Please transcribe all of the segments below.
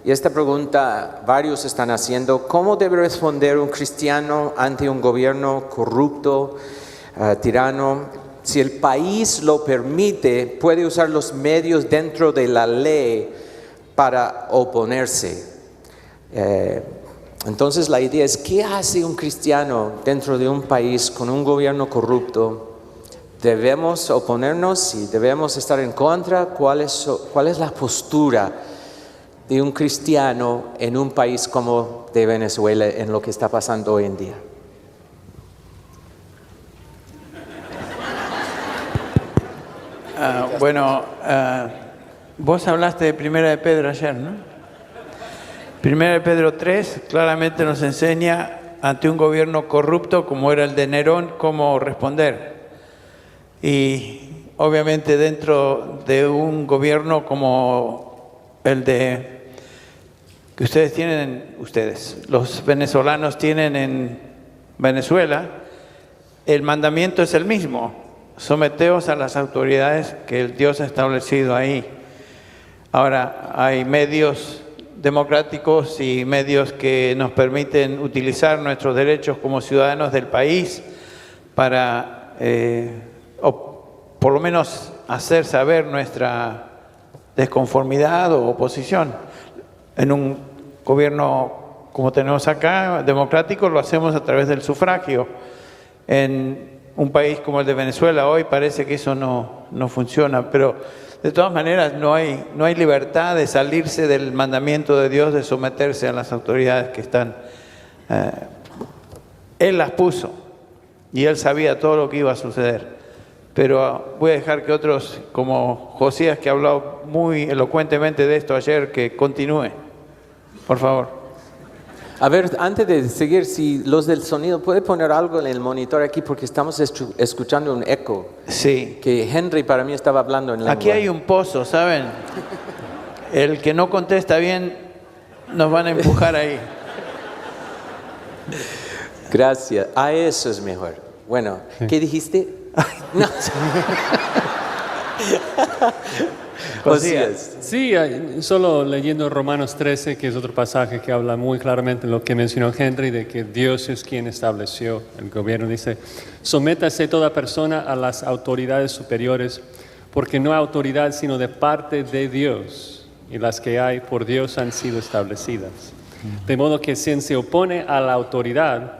Y esta pregunta varios están haciendo: ¿cómo debe responder un cristiano ante un gobierno corrupto, tirano? Si el país lo permite, puede usar los medios dentro de la ley para oponerse. Entonces la idea es: ¿qué hace un cristiano dentro de un país con un gobierno corrupto? ¿Debemos oponernos y debemos estar en contra? ¿Cuál es la postura de un cristiano en un país como de Venezuela en lo que está pasando hoy en día? Vos hablaste de 1 de Pedro ayer, ¿no? 1 de Pedro 3 claramente nos enseña ante un gobierno corrupto como era el de Nerón, cómo responder. Y obviamente dentro de un gobierno como el de que los venezolanos tienen en Venezuela, el mandamiento es el mismo: someteos a las autoridades que el Dios ha establecido ahí. Ahora, hay medios democráticos y medios que nos permiten utilizar nuestros derechos como ciudadanos del país para, o por lo menos, hacer saber nuestra desconformidad o oposición. En un gobierno como tenemos acá, democrático, lo hacemos a través del sufragio. En un país como el de Venezuela hoy parece que eso no funciona, pero de todas maneras no hay libertad de salirse del mandamiento de Dios de someterse a las autoridades que están. Él las puso y Él sabía todo lo que iba a suceder. Pero voy a dejar que otros, como Josías, que ha hablado muy elocuentemente de esto ayer, que continúe. Por favor. A ver, antes de seguir, si los del sonido, ¿puede poner algo en el monitor aquí? Porque estamos escuchando un eco. Sí. Que Henry para mí estaba hablando en lengua. Aquí hay un pozo, ¿saben? El que no contesta bien, nos van a empujar ahí. Gracias. Eso es mejor. Bueno, ¿qué dijiste? No. Josías. Sí, solo leyendo Romanos 13, que es otro pasaje que habla muy claramente de lo que mencionó Henry, de que Dios es quien estableció el gobierno. Dice: sométase toda persona a las autoridades superiores, porque no hay autoridad sino de parte de Dios, y las que hay por Dios han sido establecidas. De modo que quien se opone a la autoridad,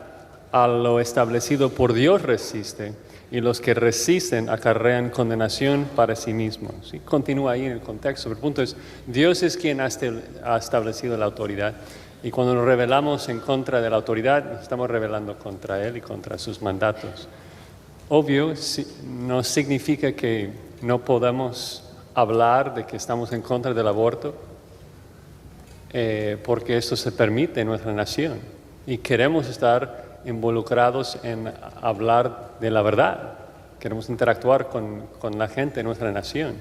a lo establecido por Dios resiste, y los que resisten acarrean condenación para sí mismos. ¿Sí? Continúa ahí en el contexto, pero el punto es: Dios es quien ha establecido la autoridad, y cuando nos rebelamos en contra de la autoridad, nos estamos rebelando contra Él y contra sus mandatos. Obvio, no significa que no podamos hablar de que estamos en contra del aborto, porque esto se permite en nuestra nación, y queremos estar involucrados en hablar de la verdad. Queremos interactuar con la gente de nuestra nación,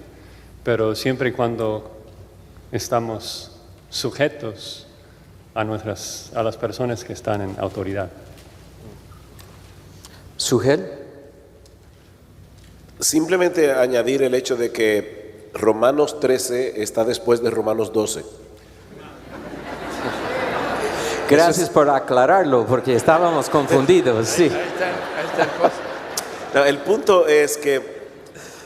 pero siempre y cuando estamos sujetos a las personas que están en autoridad. ¿Sugel? Simplemente añadir el hecho de que Romanos 13 está después de Romanos 12. Gracias por aclararlo, porque estábamos confundidos. Sí. Ahí está el pozo. No, el punto es que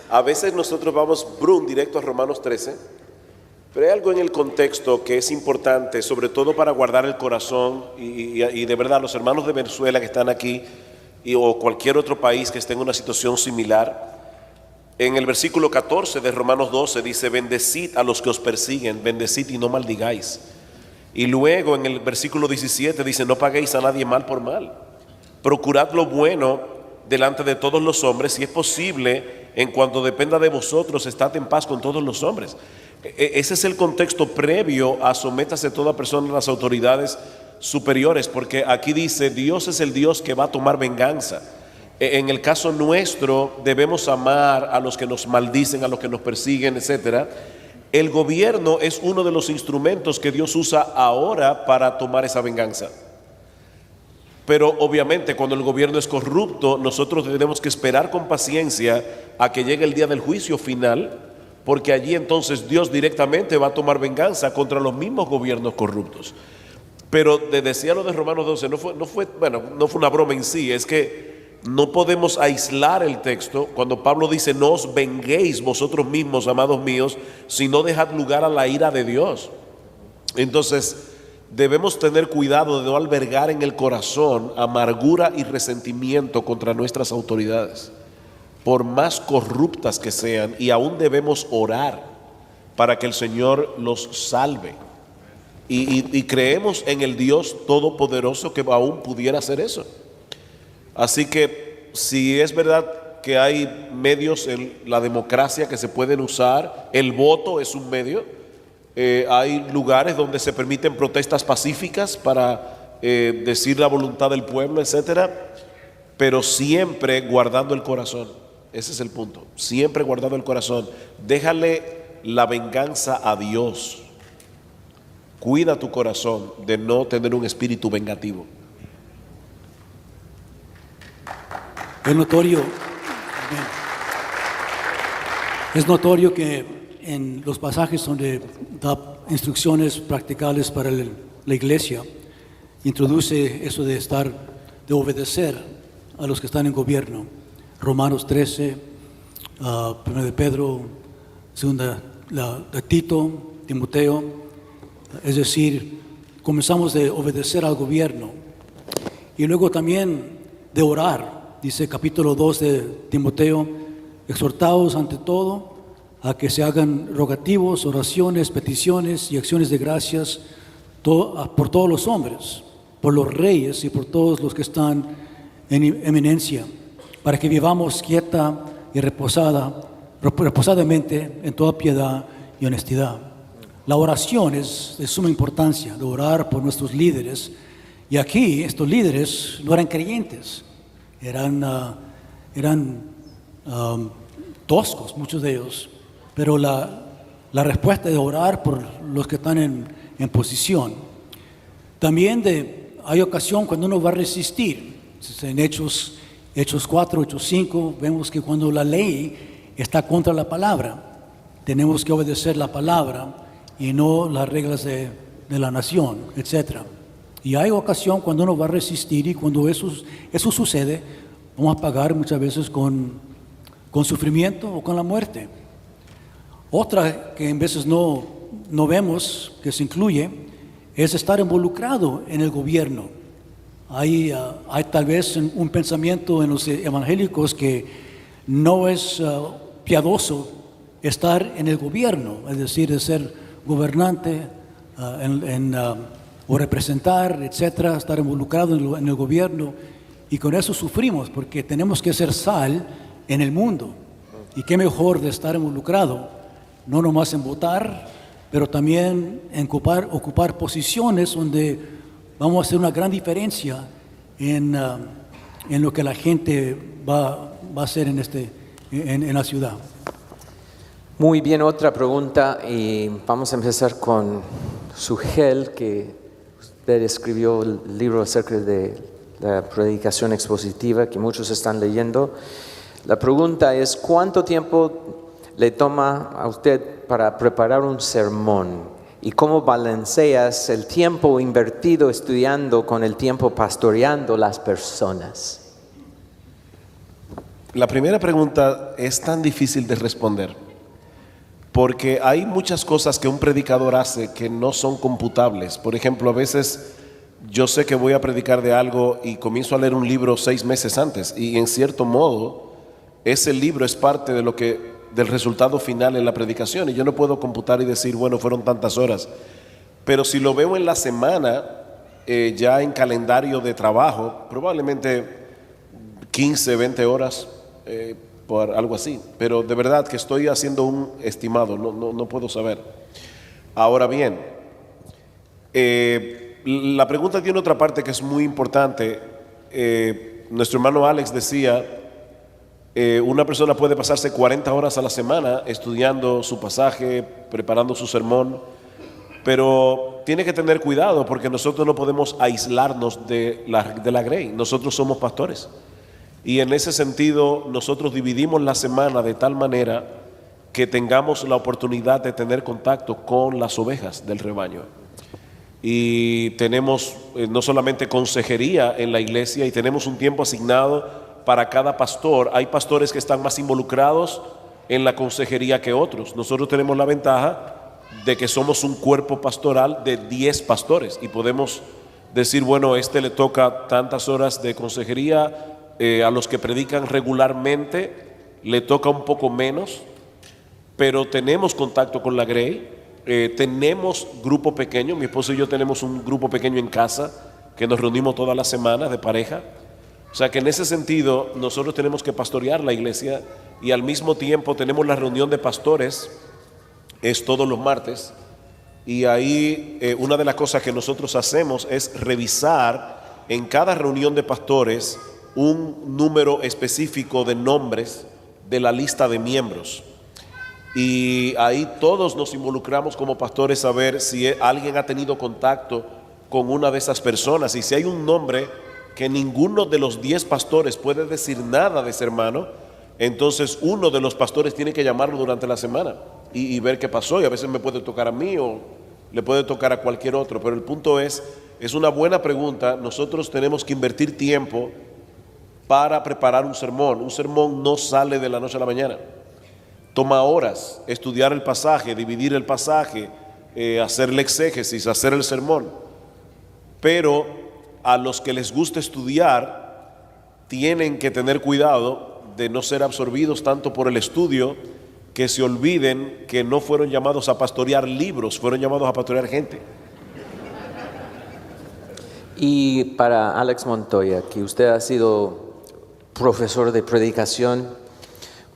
a veces nosotros vamos directo a Romanos 13, pero hay algo en el contexto que es importante, sobre todo para guardar el corazón y de verdad los hermanos de Venezuela que están aquí o cualquier otro país que esté en una situación similar. En el versículo 14 de Romanos 12 dice: bendecid a los que os persiguen, bendecid y no maldigáis. Y luego en el versículo 17 dice: no paguéis a nadie mal por mal, procurad lo bueno delante de todos los hombres, si es posible, en cuanto dependa de vosotros, estad en paz con todos los hombres. Ese es el contexto previo a sométase toda persona a las autoridades superiores, porque aquí dice: Dios es el Dios que va a tomar venganza. En el caso nuestro debemos amar a los que nos maldicen, a los que nos persiguen, etcétera. El gobierno es uno de los instrumentos que Dios usa ahora para tomar esa venganza. Pero obviamente cuando el gobierno es corrupto, nosotros tenemos que esperar con paciencia a que llegue el día del juicio final, porque allí entonces Dios directamente va a tomar venganza contra los mismos gobiernos corruptos. Pero decía lo de Romanos 12, no fue una broma en sí, es que no podemos aislar el texto cuando Pablo dice: no os venguéis vosotros mismos, amados míos, sino dejad lugar a la ira de Dios. Entonces debemos tener cuidado de no albergar en el corazón amargura y resentimiento contra nuestras autoridades, por más corruptas que sean, y aún debemos orar para que el Señor los salve. Y creemos en el Dios Todopoderoso que aún pudiera hacer eso. Así que si es verdad que hay medios en la democracia que se pueden usar, el voto es un medio, hay lugares donde se permiten protestas pacíficas para decir la voluntad del pueblo, etcétera, pero siempre guardando el corazón. Ese es el punto, siempre guardando el corazón. Déjale la venganza a Dios. Cuida tu corazón de no tener un espíritu vengativo. Es notorio que en los pasajes donde da instrucciones practicales para la iglesia, introduce eso de obedecer a los que están en gobierno. Romanos 13, 1 de Pedro, 2 de Tito, Timoteo. Es decir, comenzamos de obedecer al gobierno y luego también de orar. Dice capítulo 2 de Timoteo: exhortaos ante todo a que se hagan rogativos, oraciones, peticiones y acciones de gracias por todos los hombres, por los reyes y por todos los que están en eminencia, para que vivamos quieta y reposadamente en toda piedad y honestidad. La oración es de suma importancia, de orar por nuestros líderes. Y aquí estos líderes no eran creyentes, eran toscos, muchos de ellos. Pero la respuesta de orar por los que están en posición. También hay ocasión cuando uno va a resistir. En Hechos 4, Hechos 5, vemos que cuando la ley está contra la palabra, tenemos que obedecer la palabra y no las reglas de la nación, etc. Y hay ocasión cuando uno va a resistir, y cuando eso sucede, vamos a pagar muchas veces con sufrimiento o con la muerte. Otra que en veces no vemos que se incluye es estar involucrado en el gobierno. Hay tal vez un pensamiento en los evangélicos que no es piadoso estar en el gobierno, es decir, de ser gobernante o representar, etcétera, estar involucrado en el gobierno, y con eso sufrimos porque tenemos que ser sal en el mundo. Y qué mejor de estar involucrado, no nomás en votar, pero también en ocupar posiciones donde vamos a hacer una gran diferencia en lo que la gente va a hacer en la ciudad. Muy bien, otra pregunta, y vamos a empezar con Sugel, que usted escribió el libro acerca de la predicación expositiva que muchos están leyendo. La pregunta es: ¿cuánto tiempo le toma a usted para preparar un sermón? ¿Y cómo balanceas el tiempo invertido estudiando con el tiempo pastoreando las personas? La primera pregunta es tan difícil de responder, porque hay muchas cosas que un predicador hace que no son computables. Por ejemplo, a veces yo sé que voy a predicar de algo y comienzo a leer un libro 6 meses antes, y en cierto modo ese libro es parte del resultado final en la predicación, y yo no puedo computar y decir, bueno, fueron tantas horas. Pero si lo veo en la semana, ya en calendario de trabajo, probablemente 15, 20 horas, por algo así. Pero de verdad que estoy haciendo un estimado, no puedo saber. Ahora bien, la pregunta tiene otra parte que es muy importante. Nuestro hermano Alex decía, una persona puede pasarse 40 horas a la semana estudiando su pasaje, preparando su sermón, pero tiene que tener cuidado porque nosotros no podemos aislarnos de la grey. Nosotros somos pastores. Y en ese sentido nosotros dividimos la semana de tal manera que tengamos la oportunidad de tener contacto con las ovejas del rebaño. Y tenemos no solamente consejería en la iglesia, y tenemos un tiempo asignado para cada pastor. Hay pastores que están más involucrados en la consejería que otros. Nosotros tenemos la ventaja de que somos un cuerpo pastoral de 10 pastores y podemos decir, bueno, le toca tantas horas de consejería, a los que predican regularmente le toca un poco menos, pero tenemos contacto con la Grey, tenemos grupo pequeño. Mi esposo y yo tenemos un grupo pequeño en casa que nos reunimos todas las semanas de pareja. O sea que en ese sentido nosotros tenemos que pastorear la iglesia, y al mismo tiempo tenemos la reunión de pastores, es todos los martes, y ahí una de las cosas que nosotros hacemos es revisar en cada reunión de pastores un número específico de nombres de la lista de miembros, y ahí todos nos involucramos como pastores a ver si alguien ha tenido contacto con una de esas personas, y si hay un nombre que ninguno de los 10 pastores puede decir nada de ese hermano, entonces uno de los pastores tiene que llamarlo durante la semana y ver qué pasó, y a veces me puede tocar a mí o le puede tocar a cualquier otro, pero el punto es una buena pregunta. Nosotros tenemos que invertir tiempo para preparar un sermón. Un sermón no sale de la noche a la mañana, toma horas estudiar el pasaje, dividir el pasaje, hacer el exégesis, hacer el sermón, pero a los que les gusta estudiar tienen que tener cuidado de no ser absorbidos tanto por el estudio que se olviden que no fueron llamados a pastorear libros, fueron llamados a pastorear gente. Y para Alex Montoya, que usted ha sido profesor de predicación,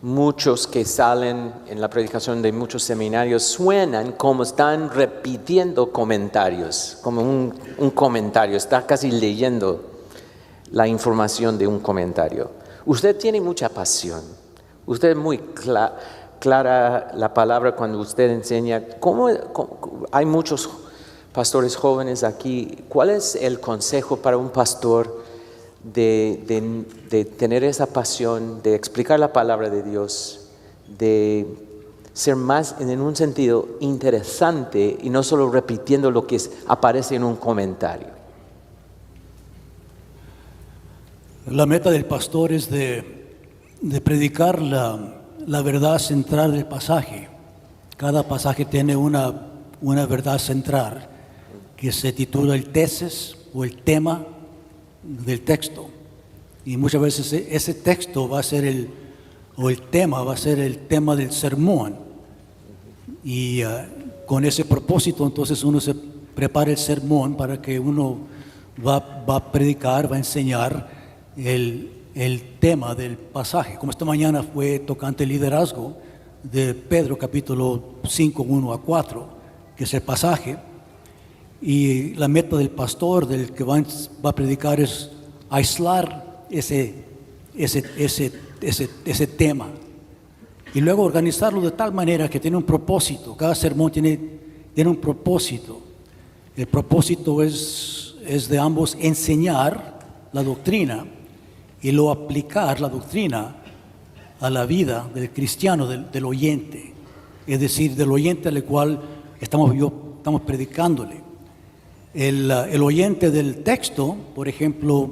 muchos que salen en la predicación de muchos seminarios suenan como están repitiendo comentarios, como un comentario, está casi leyendo la información de un comentario. Usted tiene mucha pasión, usted es muy clara la palabra cuando usted enseña. Hay muchos pastores jóvenes aquí. ¿Cuál es el consejo para un pastor de tener esa pasión, de explicar la palabra de Dios, de ser más en un sentido interesante y no solo repitiendo lo que aparece en un comentario? La meta del pastor es de predicar la verdad central del pasaje. Cada pasaje tiene una verdad central que se titula el tesis o el tema del texto, y muchas veces ese texto va a ser el tema va a ser el tema del sermón, y con ese propósito entonces uno se prepara el sermón para que uno va a predicar, va a enseñar el tema del pasaje, como esta mañana fue tocante el liderazgo de Pedro capítulo 5, 1 a 4, que es el pasaje. Y la meta del pastor, del que va a predicar, es aislar ese tema y luego organizarlo de tal manera que tiene un propósito. Cada sermón tiene un propósito. El propósito es de ambos enseñar la doctrina y luego aplicar la doctrina a la vida del cristiano, del oyente, es decir, del oyente al cual estamos predicándole. El oyente del texto, por ejemplo,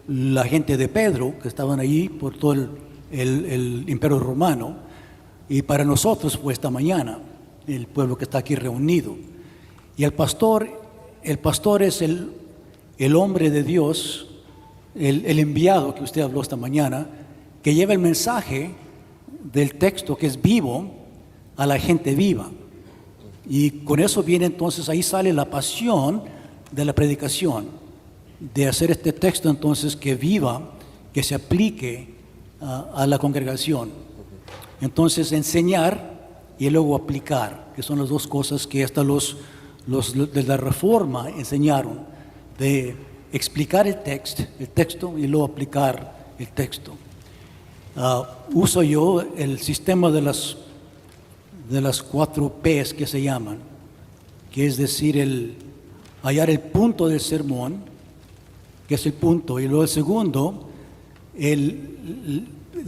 la gente de Pedro, que estaban allí por todo el imperio romano, y para nosotros fue esta mañana, el pueblo que está aquí reunido. Y el pastor es el hombre de Dios, el enviado que usted habló esta mañana, que lleva el mensaje del texto que es vivo a la gente viva. Y con eso viene entonces, ahí sale la pasión de la predicación, de hacer este texto entonces que viva, que se aplique a la congregación. Entonces enseñar y luego aplicar, que son las dos cosas que hasta los de la Reforma enseñaron, de explicar el texto y luego aplicar el texto. Uso yo el sistema de las 4 P's que se llaman, que es decir, hallar el punto del sermón, que es el punto, y luego el segundo,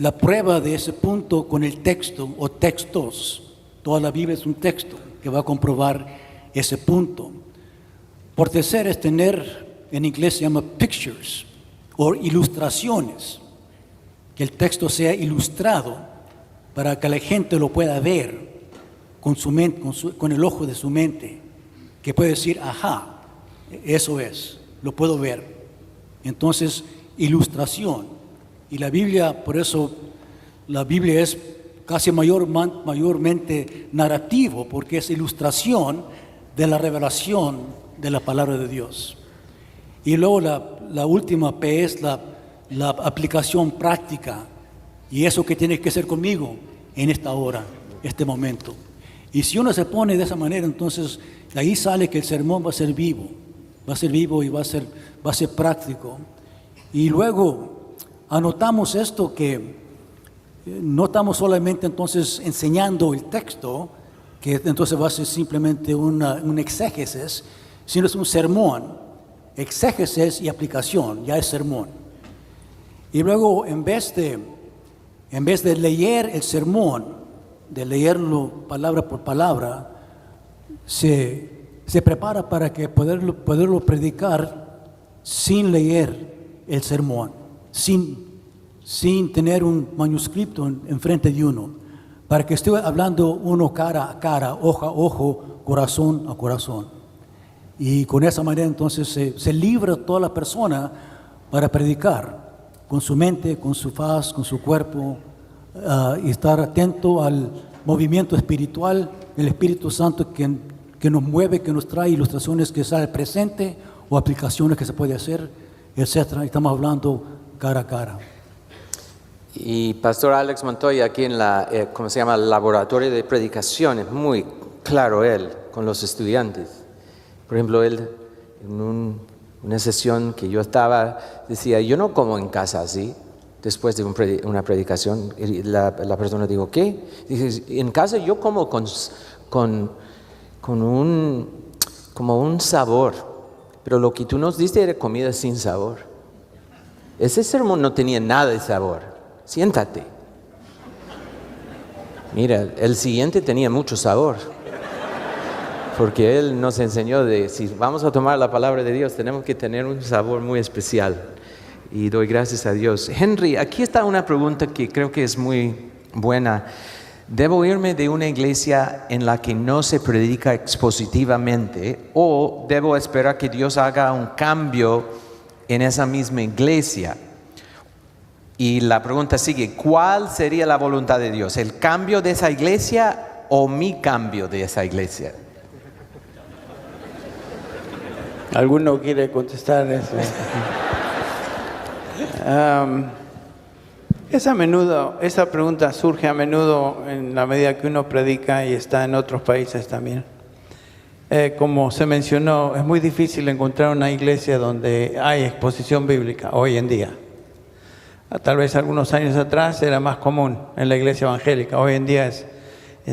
la prueba de ese punto con el texto o textos. Toda la Biblia es un texto que va a comprobar ese punto. Por tercero es tener, en inglés se llama pictures o ilustraciones, que el texto sea ilustrado para que la gente lo pueda ver con su mente, con el ojo de su mente, que puede decir, ajá, eso es, lo puedo ver. Entonces, ilustración. Y la Biblia, por eso la Biblia es casi mayormente narrativo, porque es ilustración de la revelación de la palabra de Dios. Y luego la última P es la aplicación práctica, y eso que tiene que hacer conmigo en esta hora, este momento. Y si uno se pone de esa manera, entonces de ahí sale que el sermón va a ser vivo y va a ser práctico. Y luego anotamos esto, que no estamos solamente entonces enseñando el texto, que entonces va a ser simplemente un exégesis, sino es un sermón. Exégesis y aplicación, ya es sermón. Y luego en vez de leer el sermón, de leerlo palabra por palabra, se prepara para que poderlo predicar sin leer el sermón, sin tener un manuscrito enfrente de uno, para que esté hablando uno cara a cara, ojo a ojo, corazón a corazón. Y con esa manera entonces se libra toda la persona para predicar con su mente, con su faz, con su cuerpo, y estar atento al movimiento espiritual, el Espíritu Santo que nos mueve, que nos trae ilustraciones que sale al presente o aplicaciones que se puede hacer, etcétera. Estamos hablando cara a cara. Y Pastor Alex Montoya aquí en ¿cómo se llama? El laboratorio de predicación, es muy claro él con los estudiantes. Por ejemplo, él en una sesión que yo estaba, decía, yo no como en casa así, después de una predicación. Y la persona dijo, ¿qué? Dice, en casa yo como como un sabor, pero lo que tú nos diste era comida sin sabor. Ese sermón no tenía nada de sabor. Siéntate. Mira, el siguiente tenía mucho sabor, porque él nos enseñó si vamos a tomar la palabra de Dios, tenemos que tener un sabor muy especial. Y doy gracias a Dios. Henry, aquí está una pregunta que creo que es muy buena. ¿Debo irme de una iglesia en la que no se predica expositivamente o debo esperar que Dios haga un cambio en esa misma iglesia? Y la pregunta sigue, ¿cuál sería la voluntad de Dios? ¿El cambio de esa iglesia o mi cambio de esa iglesia? ¿Alguno quiere contestar eso? Esa pregunta surge a menudo en la medida que uno predica y está en otros países también. Como se mencionó, es muy difícil encontrar una iglesia donde hay exposición bíblica hoy en día. Tal vez algunos años atrás era más común en la iglesia evangélica. Hoy en día es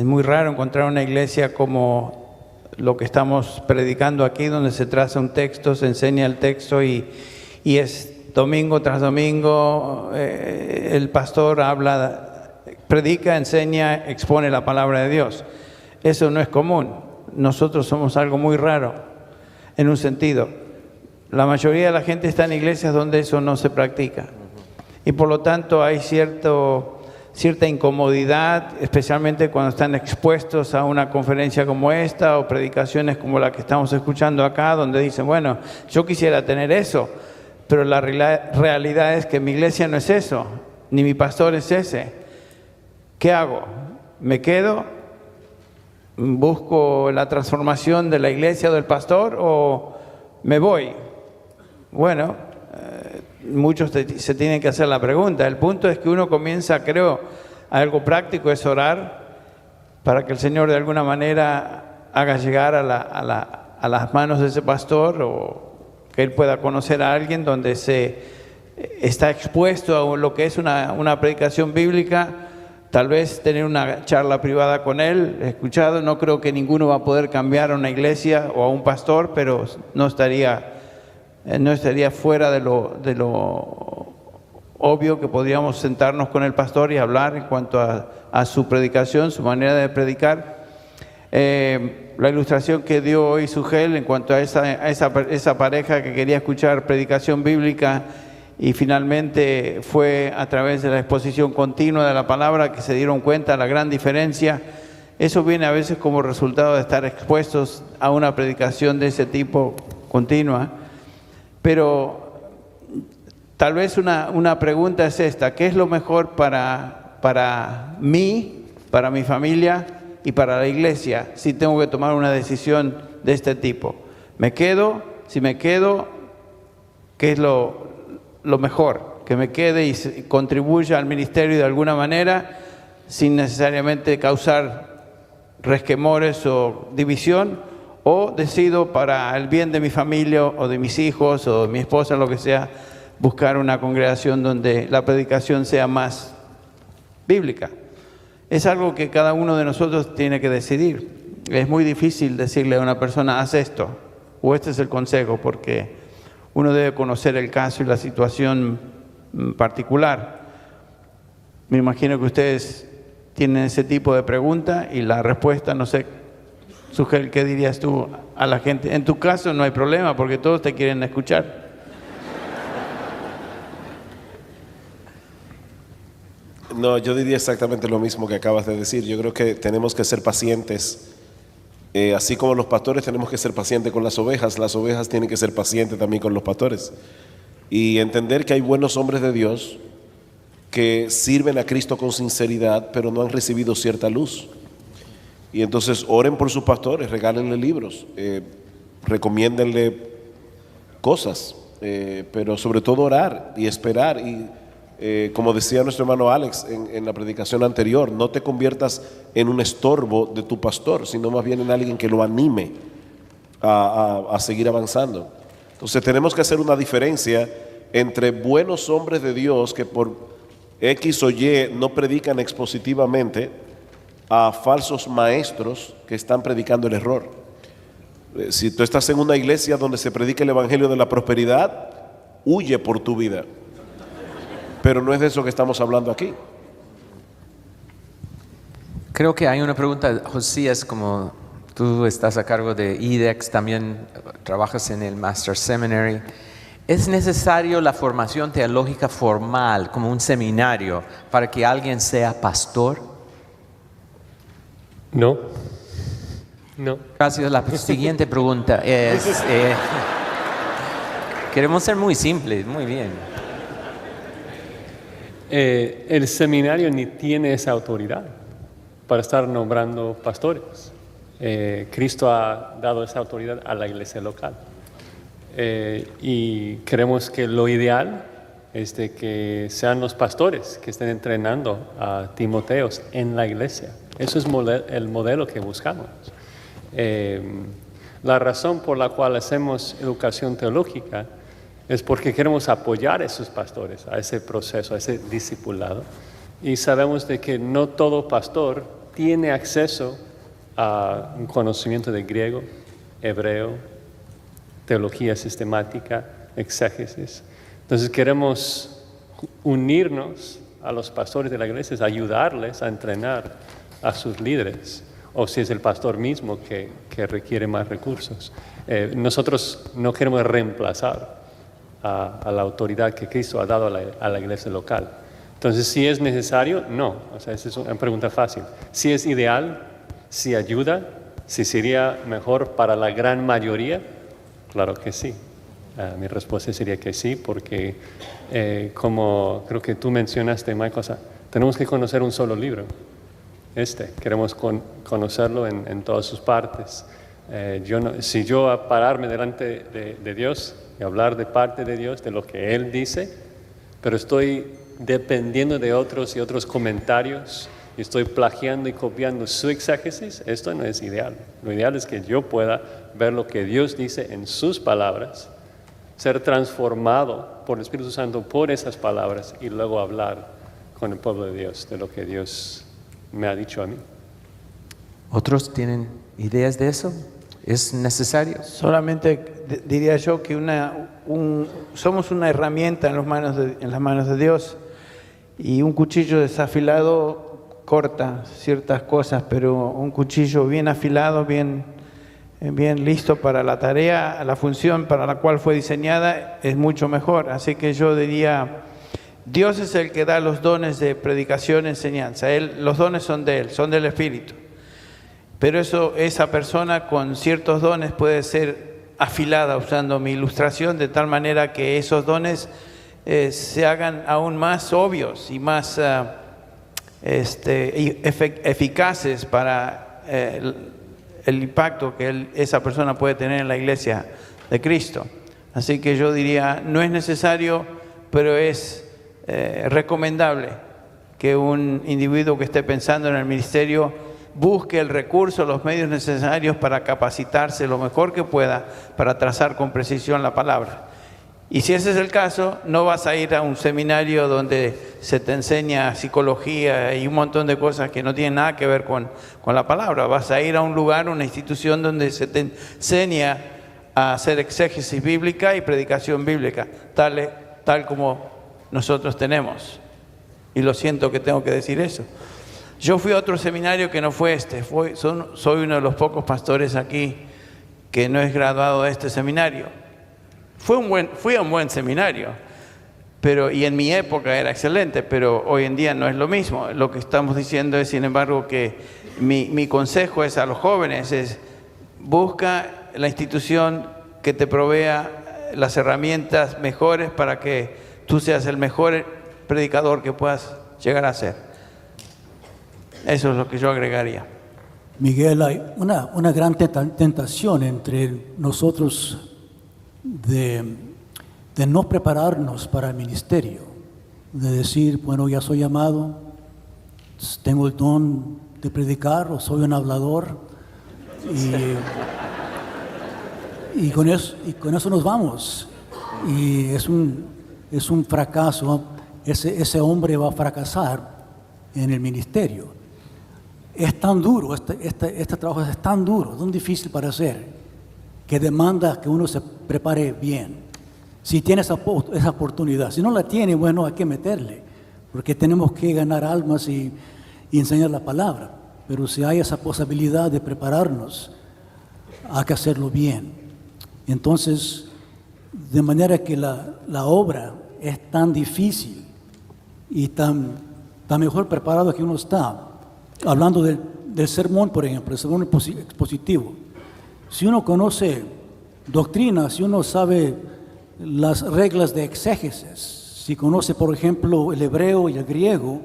muy raro encontrar una iglesia como lo que estamos predicando aquí, donde se traza un texto, se enseña el texto y es domingo tras domingo, el pastor habla, predica, enseña, expone la palabra de Dios. Eso no es común. Nosotros somos algo muy raro, en un sentido. La mayoría de la gente está en iglesias donde eso no se practica. Y por lo tanto hay cierta incomodidad, especialmente cuando están expuestos a una conferencia como esta o predicaciones como la que estamos escuchando acá, donde dicen, bueno, yo quisiera tener eso, pero la realidad es que mi iglesia no es eso, ni mi pastor es ese. ¿Qué hago? ¿Me quedo? ¿Busco la transformación de la iglesia o del pastor o me voy? Bueno, muchos se tienen que hacer la pregunta. El punto es que uno comienza, creo, algo práctico es orar para que el Señor de alguna manera haga llegar a las manos de ese pastor o que él pueda conocer a alguien donde se está expuesto a lo que es una predicación bíblica, tal vez tener una charla privada con él. He escuchado, no creo que ninguno va a poder cambiar a una iglesia o a un pastor, pero no estaría fuera de lo obvio que podríamos sentarnos con el pastor y hablar en cuanto a su predicación, su manera de predicar. La ilustración que dio hoy Sugel en cuanto a esa pareja que quería escuchar predicación bíblica y finalmente fue a través de la exposición continua de la palabra que se dieron cuenta de la gran diferencia. Eso viene a veces como resultado de estar expuestos a una predicación de ese tipo continua. Pero tal vez una pregunta es esta: ¿qué es lo mejor para mí, para mi familia y para la iglesia si tengo que tomar una decisión de este tipo? ¿Me quedo? Si me quedo, ¿qué es lo mejor? Que me quede y contribuya al ministerio de alguna manera sin necesariamente causar resquemores o división, o decido para el bien de mi familia o de mis hijos o de mi esposa, lo que sea, buscar una congregación donde la predicación sea más bíblica. Es algo que cada uno de nosotros tiene que decidir. Es muy difícil decirle a una persona, haz esto, o este es el consejo, porque uno debe conocer el caso y la situación particular. Me imagino que ustedes tienen ese tipo de pregunta y la respuesta, no sé, Sugel, ¿qué dirías tú a la gente? En tu caso no hay problema porque todos te quieren escuchar. No, yo diría exactamente lo mismo que acabas de decir. Yo creo que tenemos que ser pacientes. Así como los pastores tenemos que ser pacientes con las ovejas tienen que ser pacientes también con los pastores. Y entender que hay buenos hombres de Dios que sirven a Cristo con sinceridad, pero no han recibido cierta luz. Y entonces oren por sus pastores, regálenle libros, recomiéndenle cosas, pero sobre todo orar y esperar. Y como decía nuestro hermano Alex en la predicación anterior, no te conviertas en un estorbo de tu pastor, sino más bien en alguien que lo anime a seguir avanzando. Entonces tenemos que hacer una diferencia entre buenos hombres de Dios que por X o Y no predican expositivamente, a falsos maestros que están predicando el error. Si tú estás en una iglesia donde se predica el evangelio de la prosperidad, huye por tu vida. Pero no es de eso que estamos hablando aquí. Creo que hay una pregunta, Josías, como tú estás a cargo de IDEX, también trabajas en el Master Seminary. ¿Es necesario la formación teológica formal, como un seminario, para que alguien sea pastor? No. Gracias. La siguiente pregunta es, queremos ser muy simples, muy bien. El seminario ni tiene esa autoridad para estar nombrando pastores. Cristo ha dado esa autoridad a la iglesia local. Y creemos que lo ideal es de que sean los pastores que estén entrenando a Timoteos en la iglesia. Eso es el modelo que buscamos. La razón por la cual hacemos educación teológica es porque queremos apoyar a esos pastores, a ese proceso, a ese discipulado. Y sabemos de que no todo pastor tiene acceso a un conocimiento de griego, hebreo, teología sistemática, exégesis. Entonces queremos unirnos a los pastores de la iglesia, ayudarles a entrenar a sus líderes, o si es el pastor mismo que requiere más recursos. Nosotros no queremos reemplazar a la autoridad que Cristo ha dado a la iglesia local. Entonces, si es necesario, no. O sea, esa es una pregunta fácil. Si es ideal, si ayuda, si sería mejor para la gran mayoría, claro que sí. Mi respuesta sería que sí, porque como creo que tú mencionaste, Michael, o sea, tenemos que conocer un solo libro. Queremos conocerlo en todas sus partes. Si yo a pararme delante de Dios y hablar de parte de Dios, de lo que Él dice, pero estoy dependiendo de otros y otros comentarios, y estoy plagiando y copiando su exégesis, esto no es ideal. Lo ideal es que yo pueda ver lo que Dios dice en sus palabras, ser transformado por el Espíritu Santo por esas palabras y luego hablar con el pueblo de Dios de lo que Dios me ha dicho a mí. ¿Otros tienen ideas de eso? ¿Es necesario? Solamente diría yo que somos una herramienta en las manos de Dios, y un cuchillo desafilado corta ciertas cosas, pero un cuchillo bien afilado, bien listo para la tarea, la función para la cual fue diseñada, es mucho mejor. Así que yo diría, Dios es el que da los dones de predicación y enseñanza. Los dones son de Él, son del Espíritu. Pero esa persona con ciertos dones puede ser afilada, usando mi ilustración, de tal manera que esos dones se hagan aún más obvios y más eficaces para el impacto que esa persona puede tener en la iglesia de Cristo. Así que yo diría, no es necesario, pero es recomendable que un individuo que esté pensando en el ministerio busque el recurso, los medios necesarios para capacitarse lo mejor que pueda para trazar con precisión la palabra. Y si ese es el caso, no vas a ir a un seminario donde se te enseña psicología y un montón de cosas que no tienen nada que ver con la palabra. Vas a ir a un lugar, una institución donde se te enseña a hacer exégesis bíblica y predicación bíblica, tal como nosotros tenemos. Y lo siento que tengo que decir eso. Yo fui a otro seminario que no fue este. Soy uno de los pocos pastores aquí que no es graduado de este seminario. Fui a un buen seminario, y en mi época era excelente, pero hoy en día no es lo mismo. Lo que estamos diciendo es, sin embargo, que mi consejo es a los jóvenes, busca la institución que te provea las herramientas mejores para que tú seas el mejor predicador que puedas llegar a ser. Eso es lo que yo agregaría. Miguel, hay una gran tentación entre nosotros de no prepararnos para el ministerio, de decir, bueno, ya soy llamado, tengo el don de predicar, o soy un hablador, y con eso nos vamos. Y es un fracaso. Ese hombre va a fracasar en el ministerio. Es tan duro, este trabajo es tan duro, tan difícil para hacer, que demanda que uno se prepare bien. Si tiene esa oportunidad, si no la tiene, bueno, hay que meterle, porque tenemos que ganar almas y enseñar la palabra. Pero si hay esa posibilidad de prepararnos, hay que hacerlo bien. Entonces, de manera que la obra es tan difícil y tan mejor preparado que uno está. Hablando del sermón, por ejemplo, el sermón expositivo. Si uno conoce doctrina, si uno sabe las reglas de exégesis, si conoce, por ejemplo, el hebreo y el griego,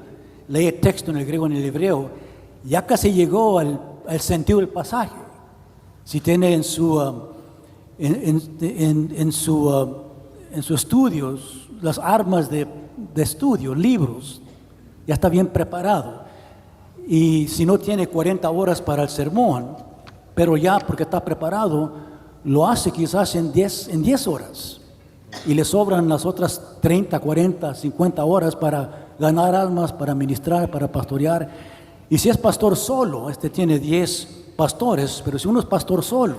lee el texto en el griego y en el hebreo, ya casi llegó al sentido del pasaje. Si tiene en sus estudios las armas de estudio, libros, ya está bien preparado. Y si no tiene 40 horas para el sermón, pero ya porque está preparado, lo hace quizás en 10 horas. Y le sobran las otras 30, 40, 50 horas para ganar almas, para ministrar, para pastorear. Y si es pastor solo, tiene 10 pastores, pero si uno es pastor solo,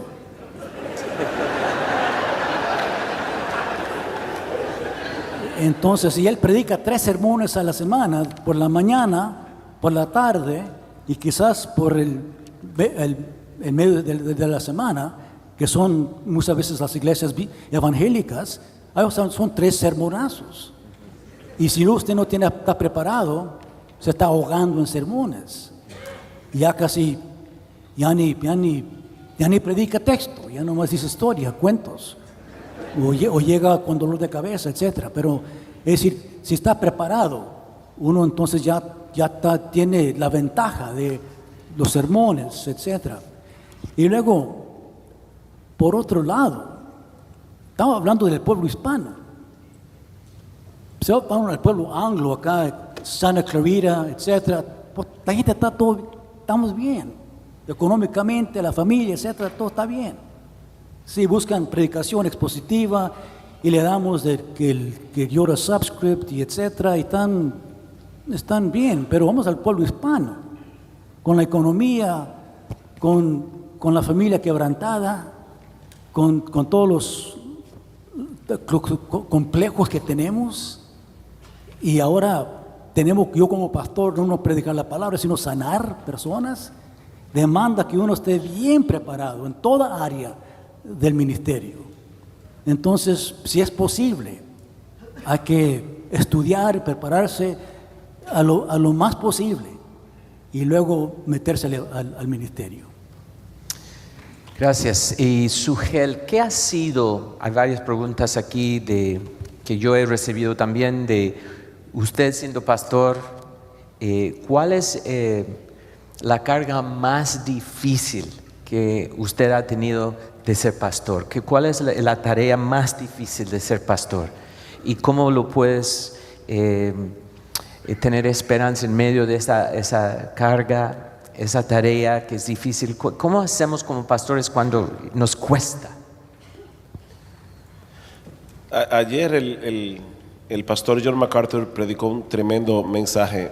entonces si él predica 3 sermones a la semana, por la mañana, por la tarde y quizás por el medio de la semana, que son muchas veces las iglesias evangélicas, son 3 sermonazos. Y si usted no está preparado, se está ahogando en sermones. Ya casi, ya ni predica texto, ya nomás dice historia, cuentos. O llega con dolor de cabeza, etc. Pero es decir, si está preparado, uno entonces ya tiene la ventaja de los sermones, etc. Y luego, por otro lado, estamos hablando del pueblo hispano. Se va al pueblo anglo acá, Santa Clarita, etc. Pues, la gente estamos bien. Económicamente, la familia, etc. Todo está bien. Si buscan predicación expositiva y le damos que llora subscript y etc. y están bien, pero vamos al pueblo hispano, con la economía, con la familia quebrantada, con todos los complejos que tenemos, y ahora tenemos, yo como pastor, no predicar la palabra, sino sanar personas, demanda que uno esté bien preparado en toda área del ministerio. Entonces, si es posible, hay que estudiar, prepararse a lo más posible y luego meterse al ministerio. Gracias. Y Sugel, ¿qué ha sido? Hay varias preguntas aquí que yo he recibido también de usted siendo pastor. ¿Cuál es la carga más difícil que usted ha tenido de ser pastor? ¿Cuál es la tarea más difícil de ser pastor? ¿Y cómo lo puedes tener esperanza en medio de esa carga? Esa tarea que es difícil. ¿Cómo hacemos como pastores cuando nos cuesta? Ayer el pastor John MacArthur predicó un tremendo mensaje,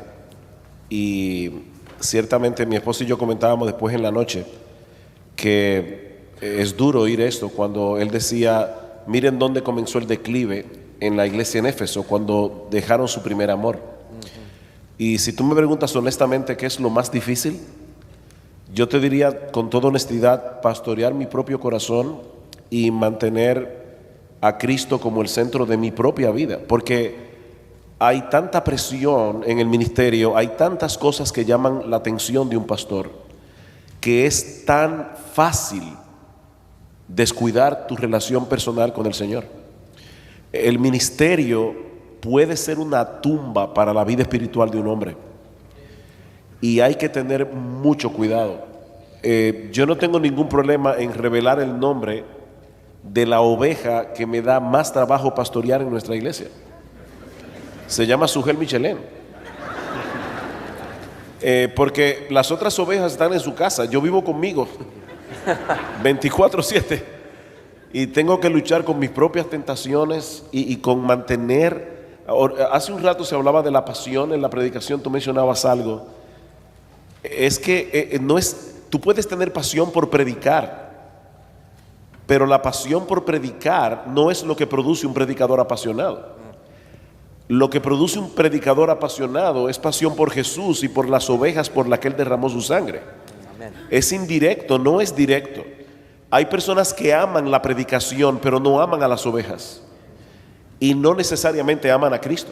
y ciertamente mi esposa y yo comentábamos después en la noche que es duro oír esto cuando él decía: miren dónde comenzó el declive en la iglesia en Éfeso, cuando dejaron su primer amor. Y si tú me preguntas honestamente qué es lo más difícil, yo te diría con toda honestidad, pastorear mi propio corazón y mantener a Cristo como el centro de mi propia vida, porque hay tanta presión en el ministerio, hay tantas cosas que llaman la atención de un pastor, que es tan fácil descuidar tu relación personal con el Señor. El ministerio puede ser una tumba para la vida espiritual de un hombre, y hay que tener mucho cuidado. Yo no tengo ningún problema en revelar el nombre de la oveja que me da más trabajo pastorear en nuestra iglesia. Se llama Sugel Michelén. Porque las otras ovejas están en su casa, yo vivo conmigo 24/7, y tengo que luchar con mis propias tentaciones y con mantener. Hace un rato se hablaba de la pasión en la predicación, tú mencionabas algo. Es que no es, tú puedes tener pasión por predicar, pero la pasión por predicar no es lo que produce un predicador apasionado. Lo que produce un predicador apasionado es pasión por Jesús y por las ovejas por las que Él derramó su sangre. Amén. Es indirecto, no es directo. Hay personas que aman la predicación, pero no aman a las ovejas, y no necesariamente aman a Cristo.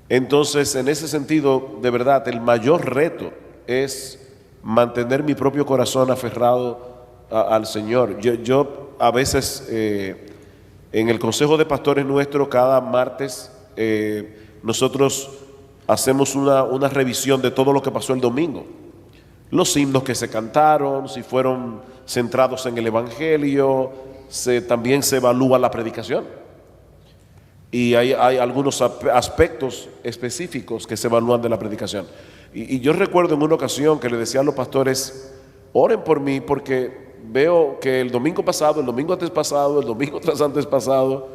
Entonces, en ese sentido, de verdad, el mayor reto es mantener mi propio corazón aferrado al Señor. Yo a veces, en el consejo de pastores nuestro, cada martes, nosotros hacemos una revisión de todo lo que pasó el domingo. Los himnos que se cantaron, si fueron centrados en el Evangelio, también se evalúa la predicación. Y hay algunos aspectos específicos que se evalúan de la predicación. Y yo recuerdo en una ocasión que le decía a los pastores: oren por mí, porque veo que el domingo pasado, el domingo antes pasado, el domingo tras antes pasado,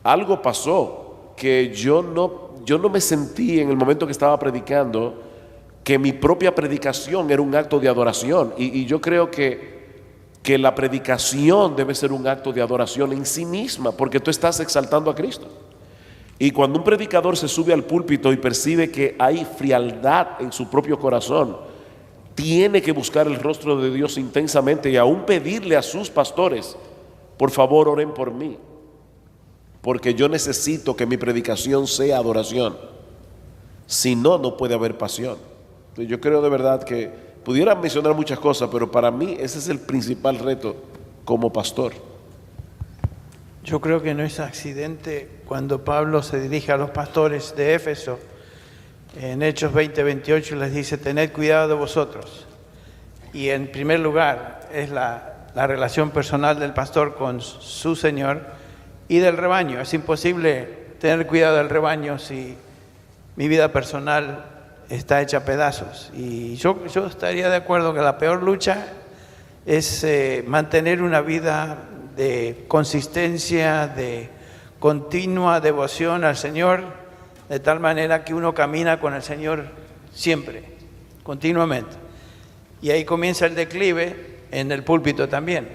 algo pasó que yo no me sentí en el momento que estaba predicando que mi propia predicación era un acto de adoración. Y yo creo que la predicación debe ser un acto de adoración en sí misma, porque tú estás exaltando a Cristo. Y cuando un predicador se sube al púlpito y percibe que hay frialdad en su propio corazón, tiene que buscar el rostro de Dios intensamente, y aún pedirle a sus pastores: por favor, oren por mí, porque yo necesito que mi predicación sea adoración. Si no, no puede haber pasión. Entonces, yo creo de verdad que pudiera mencionar muchas cosas, pero para mí ese es el principal reto como pastor. Yo creo que no es accidente cuando Pablo se dirige a los pastores de Éfeso, en Hechos 20:28 les dice: tened cuidado de vosotros. Y en primer lugar es la relación personal del pastor con su Señor y del rebaño. Es imposible tener cuidado del rebaño si mi vida personal está hecha a pedazos. Y yo estaría de acuerdo que la peor lucha es mantener una vida de consistencia, de continua devoción al Señor, de tal manera que uno camina con el Señor siempre, continuamente. Y ahí comienza el declive en el púlpito también.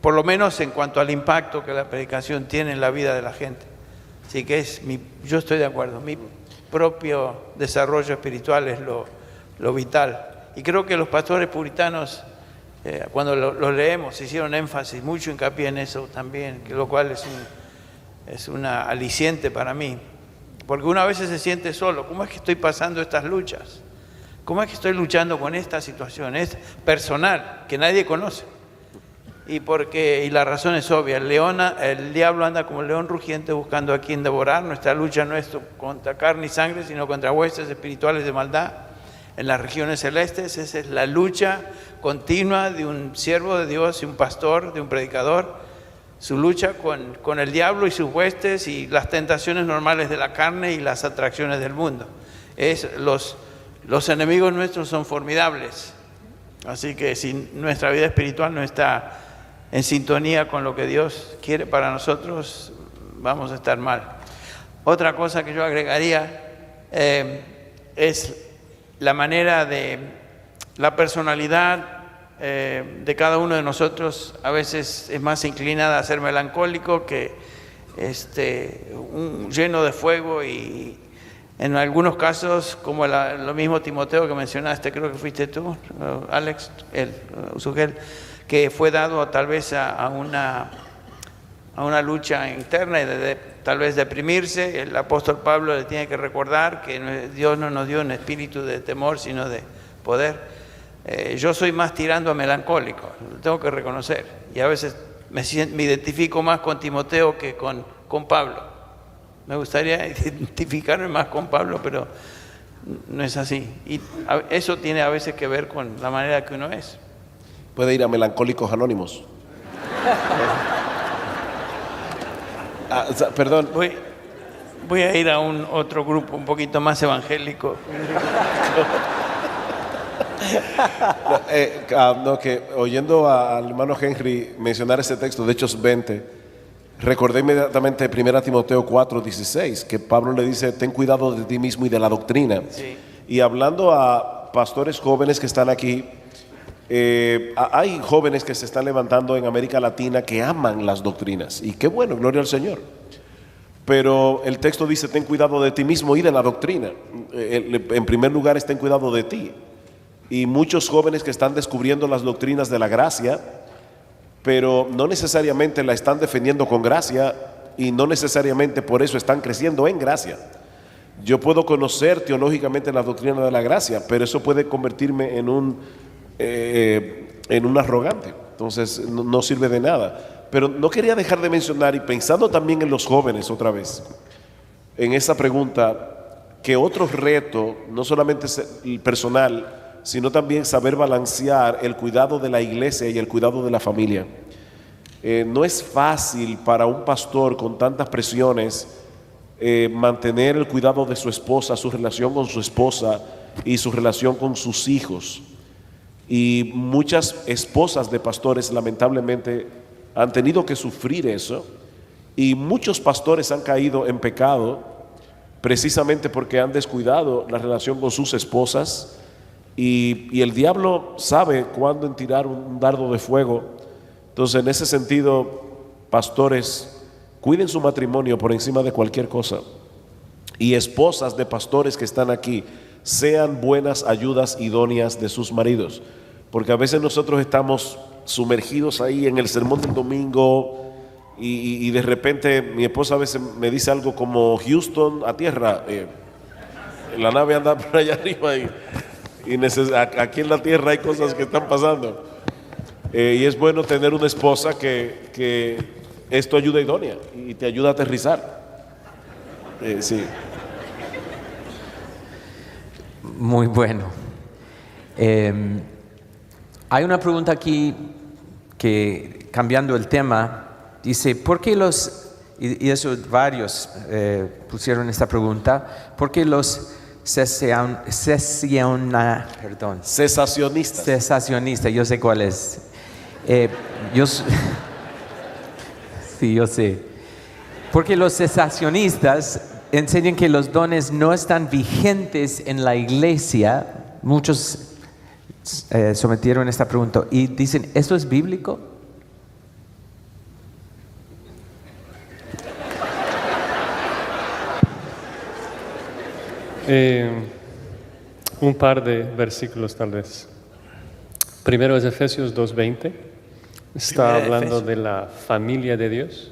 por lo menos en cuanto al impacto que la predicación tiene en la vida de la gente. Así que yo estoy de acuerdo, mi propio desarrollo espiritual es lo vital. Y creo que los pastores puritanos, cuando los leemos, hicieron énfasis, mucho hincapié en eso también, lo cual es una aliciente para mí. Porque uno a veces se siente solo. ¿Cómo es que estoy pasando estas luchas? ¿Cómo es que estoy luchando con esta situación? Es personal, que nadie conoce. Y la razón es obvia, el diablo anda como león rugiente buscando a quien devorar. Nuestra lucha no es contra carne y sangre, sino contra huestes espirituales de maldad en las regiones celestes. Esa es la lucha continua de un siervo de Dios y un pastor, de un predicador. Su lucha con el diablo y sus huestes y las tentaciones normales de la carne y las atracciones del mundo. Los enemigos nuestros son formidables. Así que si nuestra vida espiritual no está en sintonía con lo que Dios quiere para nosotros, vamos a estar mal. Otra cosa que yo agregaría es la manera de la personalidad de cada uno de nosotros. A veces es más inclinada a ser melancólico que lleno de fuego, y en algunos casos, como lo mismo Timoteo que mencionaste, creo que fuiste tú, Alex, Sugel, que fue dado tal vez a una lucha interna y tal vez deprimirse. El apóstol Pablo le tiene que recordar que Dios no nos dio un espíritu de temor, sino de poder. Yo soy más tirando a melancólico, lo tengo que reconocer, y a veces me identifico más con Timoteo que con Pablo. Me gustaría identificarme más con Pablo, pero no es así. Y eso tiene a veces que ver con la manera que uno es. Puede ir a Melancólicos Anónimos. Perdón. Voy a ir a otro grupo un poquito más evangélico. Que oyendo al hermano Henry mencionar ese texto de Hechos 20, recordé inmediatamente 1 Timoteo 4:16, que Pablo le dice: ten cuidado de ti mismo y de la doctrina. Sí. Y hablando a pastores jóvenes que están aquí, hay jóvenes que se están levantando en América Latina que aman las doctrinas, y qué bueno, gloria al Señor. Pero el texto dice: ten cuidado de ti mismo y de la doctrina. En primer lugar es ten cuidado de ti. Y muchos jóvenes que están descubriendo las doctrinas de la gracia, pero no necesariamente la están defendiendo con gracia, y no necesariamente por eso están creciendo en gracia. Yo puedo conocer teológicamente la doctrina de la gracia, pero eso puede convertirme en un arrogante. Entonces no sirve de nada. Pero no quería dejar de mencionar, y pensando también en los jóvenes otra vez, en esa pregunta, que otro reto, no solamente el personal, sino también saber balancear el cuidado de la iglesia y el cuidado de la familia. No es fácil para un pastor con tantas presiones mantener el cuidado de su esposa, su relación con su esposa y su relación con sus hijos. Y muchas esposas de pastores lamentablemente han tenido que sufrir eso, y muchos pastores han caído en pecado precisamente porque han descuidado la relación con sus esposas. Y el diablo sabe cuándo tirar un dardo de fuego. Entonces, en ese sentido, pastores, cuiden su matrimonio por encima de cualquier cosa. Y esposas de pastores que están aquí, sean buenas ayudas idóneas de sus maridos. Porque a veces nosotros estamos sumergidos ahí en el sermón del domingo, y de repente mi esposa a veces me dice algo como: Houston a tierra, la nave anda por allá arriba, y aquí en la tierra hay cosas que están pasando. Y es bueno tener una esposa que es tu ayuda idónea y te ayuda a aterrizar. Sí. Muy bueno. Hay una pregunta aquí que, cambiando el tema, dice: ¿por qué y eso varios pusieron esta pregunta, ¿por qué los cesacionistas, yo sé cuál es, sí, yo sé, porque los cesacionistas enseñan que los dones no están vigentes en la iglesia? Muchos sometieron esta pregunta y dicen: ¿esto es bíblico? Un par de versículos tal vez. Primero es Efesios 2:20. Está hablando de la familia de Dios.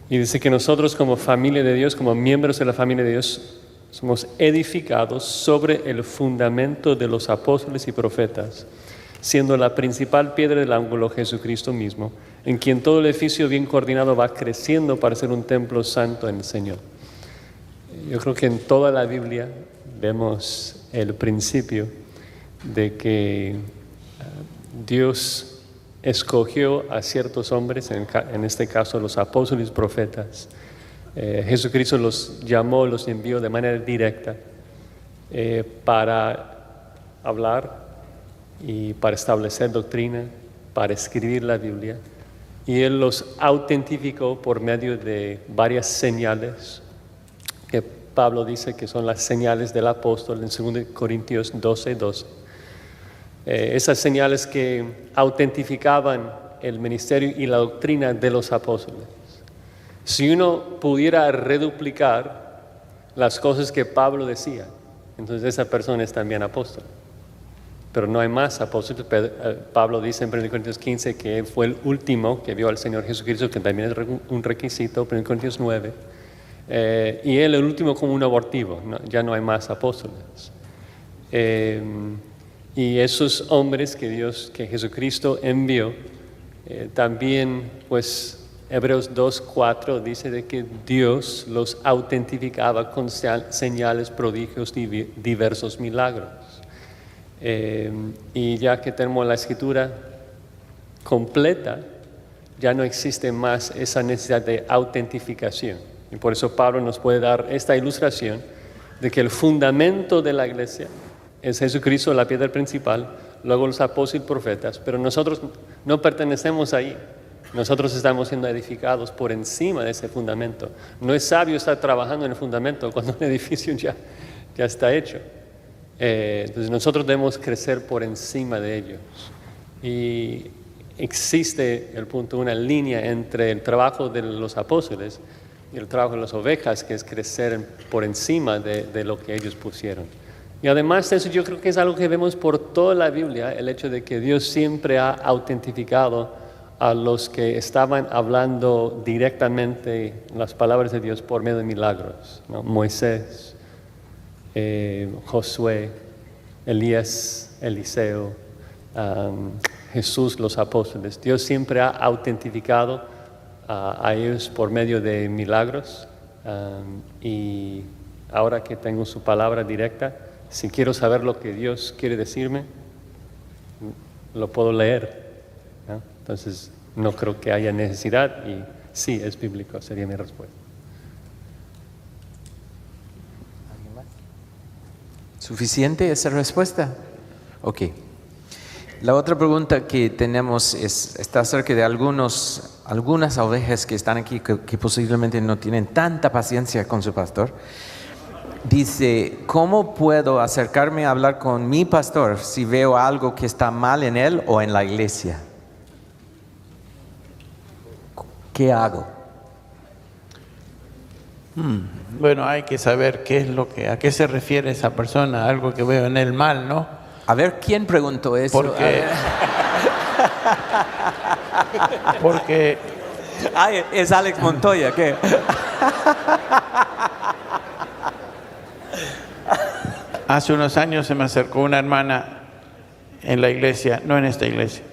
Y dice que nosotros como familia de Dios, como miembros de la familia de Dios, somos edificados sobre el fundamento de los apóstoles y profetas, siendo la principal piedra del ángulo Jesucristo mismo, en quien todo el edificio bien coordinado va creciendo para ser un templo santo en el Señor. Yo creo que en toda la Biblia vemos el principio de que Dios escogió a ciertos hombres, en este caso los apóstoles y profetas. Jesucristo los llamó, los envió de manera directa para hablar y para establecer doctrina, para escribir la Biblia. Y Él los autentificó por medio de varias señales que Pablo dice que son las señales del apóstol en 2 Corintios 12:12. Esas señales que autentificaban el ministerio y la doctrina de los apóstoles. Si uno pudiera reduplicar las cosas que Pablo decía, entonces esa persona es también apóstol. Pero no hay más apóstoles. Pablo dice en 1 Corintios 15 que fue el último que vio al Señor Jesucristo, que también es un requisito, 1 Corintios 9. Y él el último como un abortivo, ya no hay más apóstoles. Y esos hombres que Jesucristo envió, también pues Hebreos 2:4 dice de que Dios los autentificaba con señales, prodigios y diversos milagros. Y ya que tenemos la escritura completa, ya no existe más esa necesidad de autentificación. Y por eso Pablo nos puede dar esta ilustración de que el fundamento de la iglesia es Jesucristo, la piedra principal, luego los apóstoles y profetas, pero nosotros no pertenecemos ahí. Nosotros estamos siendo edificados por encima de ese fundamento. No es sabio estar trabajando en el fundamento cuando un edificio ya está hecho. Entonces nosotros debemos crecer por encima de ellos. Y existe una línea entre el trabajo de los apóstoles y el trabajo de las ovejas, que es crecer por encima de lo que ellos pusieron. Y además de eso, yo creo que es algo que vemos por toda la Biblia, el hecho de que Dios siempre ha autentificado a los que estaban hablando directamente las palabras de Dios por medio de milagros, ¿no? Moisés, Josué, Elías, Eliseo, Jesús, los apóstoles. Dios siempre ha autentificado a ellos por medio de milagros. Y ahora que tengo su palabra directa, si quiero saber lo que Dios quiere decirme, lo puedo leer, ¿no? Entonces no creo que haya necesidad, y sí, es bíblico, sería mi respuesta. ¿Suficiente esa respuesta? Ok. La otra pregunta que tenemos está acerca de algunas ovejas que están aquí que posiblemente no tienen tanta paciencia con su pastor. Dice, ¿cómo puedo acercarme a hablar con mi pastor si veo algo que está mal en él o en la iglesia? ¿Qué hago? Bueno, hay que saber a qué se refiere esa persona, algo que veo en él mal, ¿no? A ver, ¿quién preguntó eso? Porque Ay, es Alex Montoya, ¿qué? hace unos años se me acercó una hermana en la iglesia, no en esta iglesia,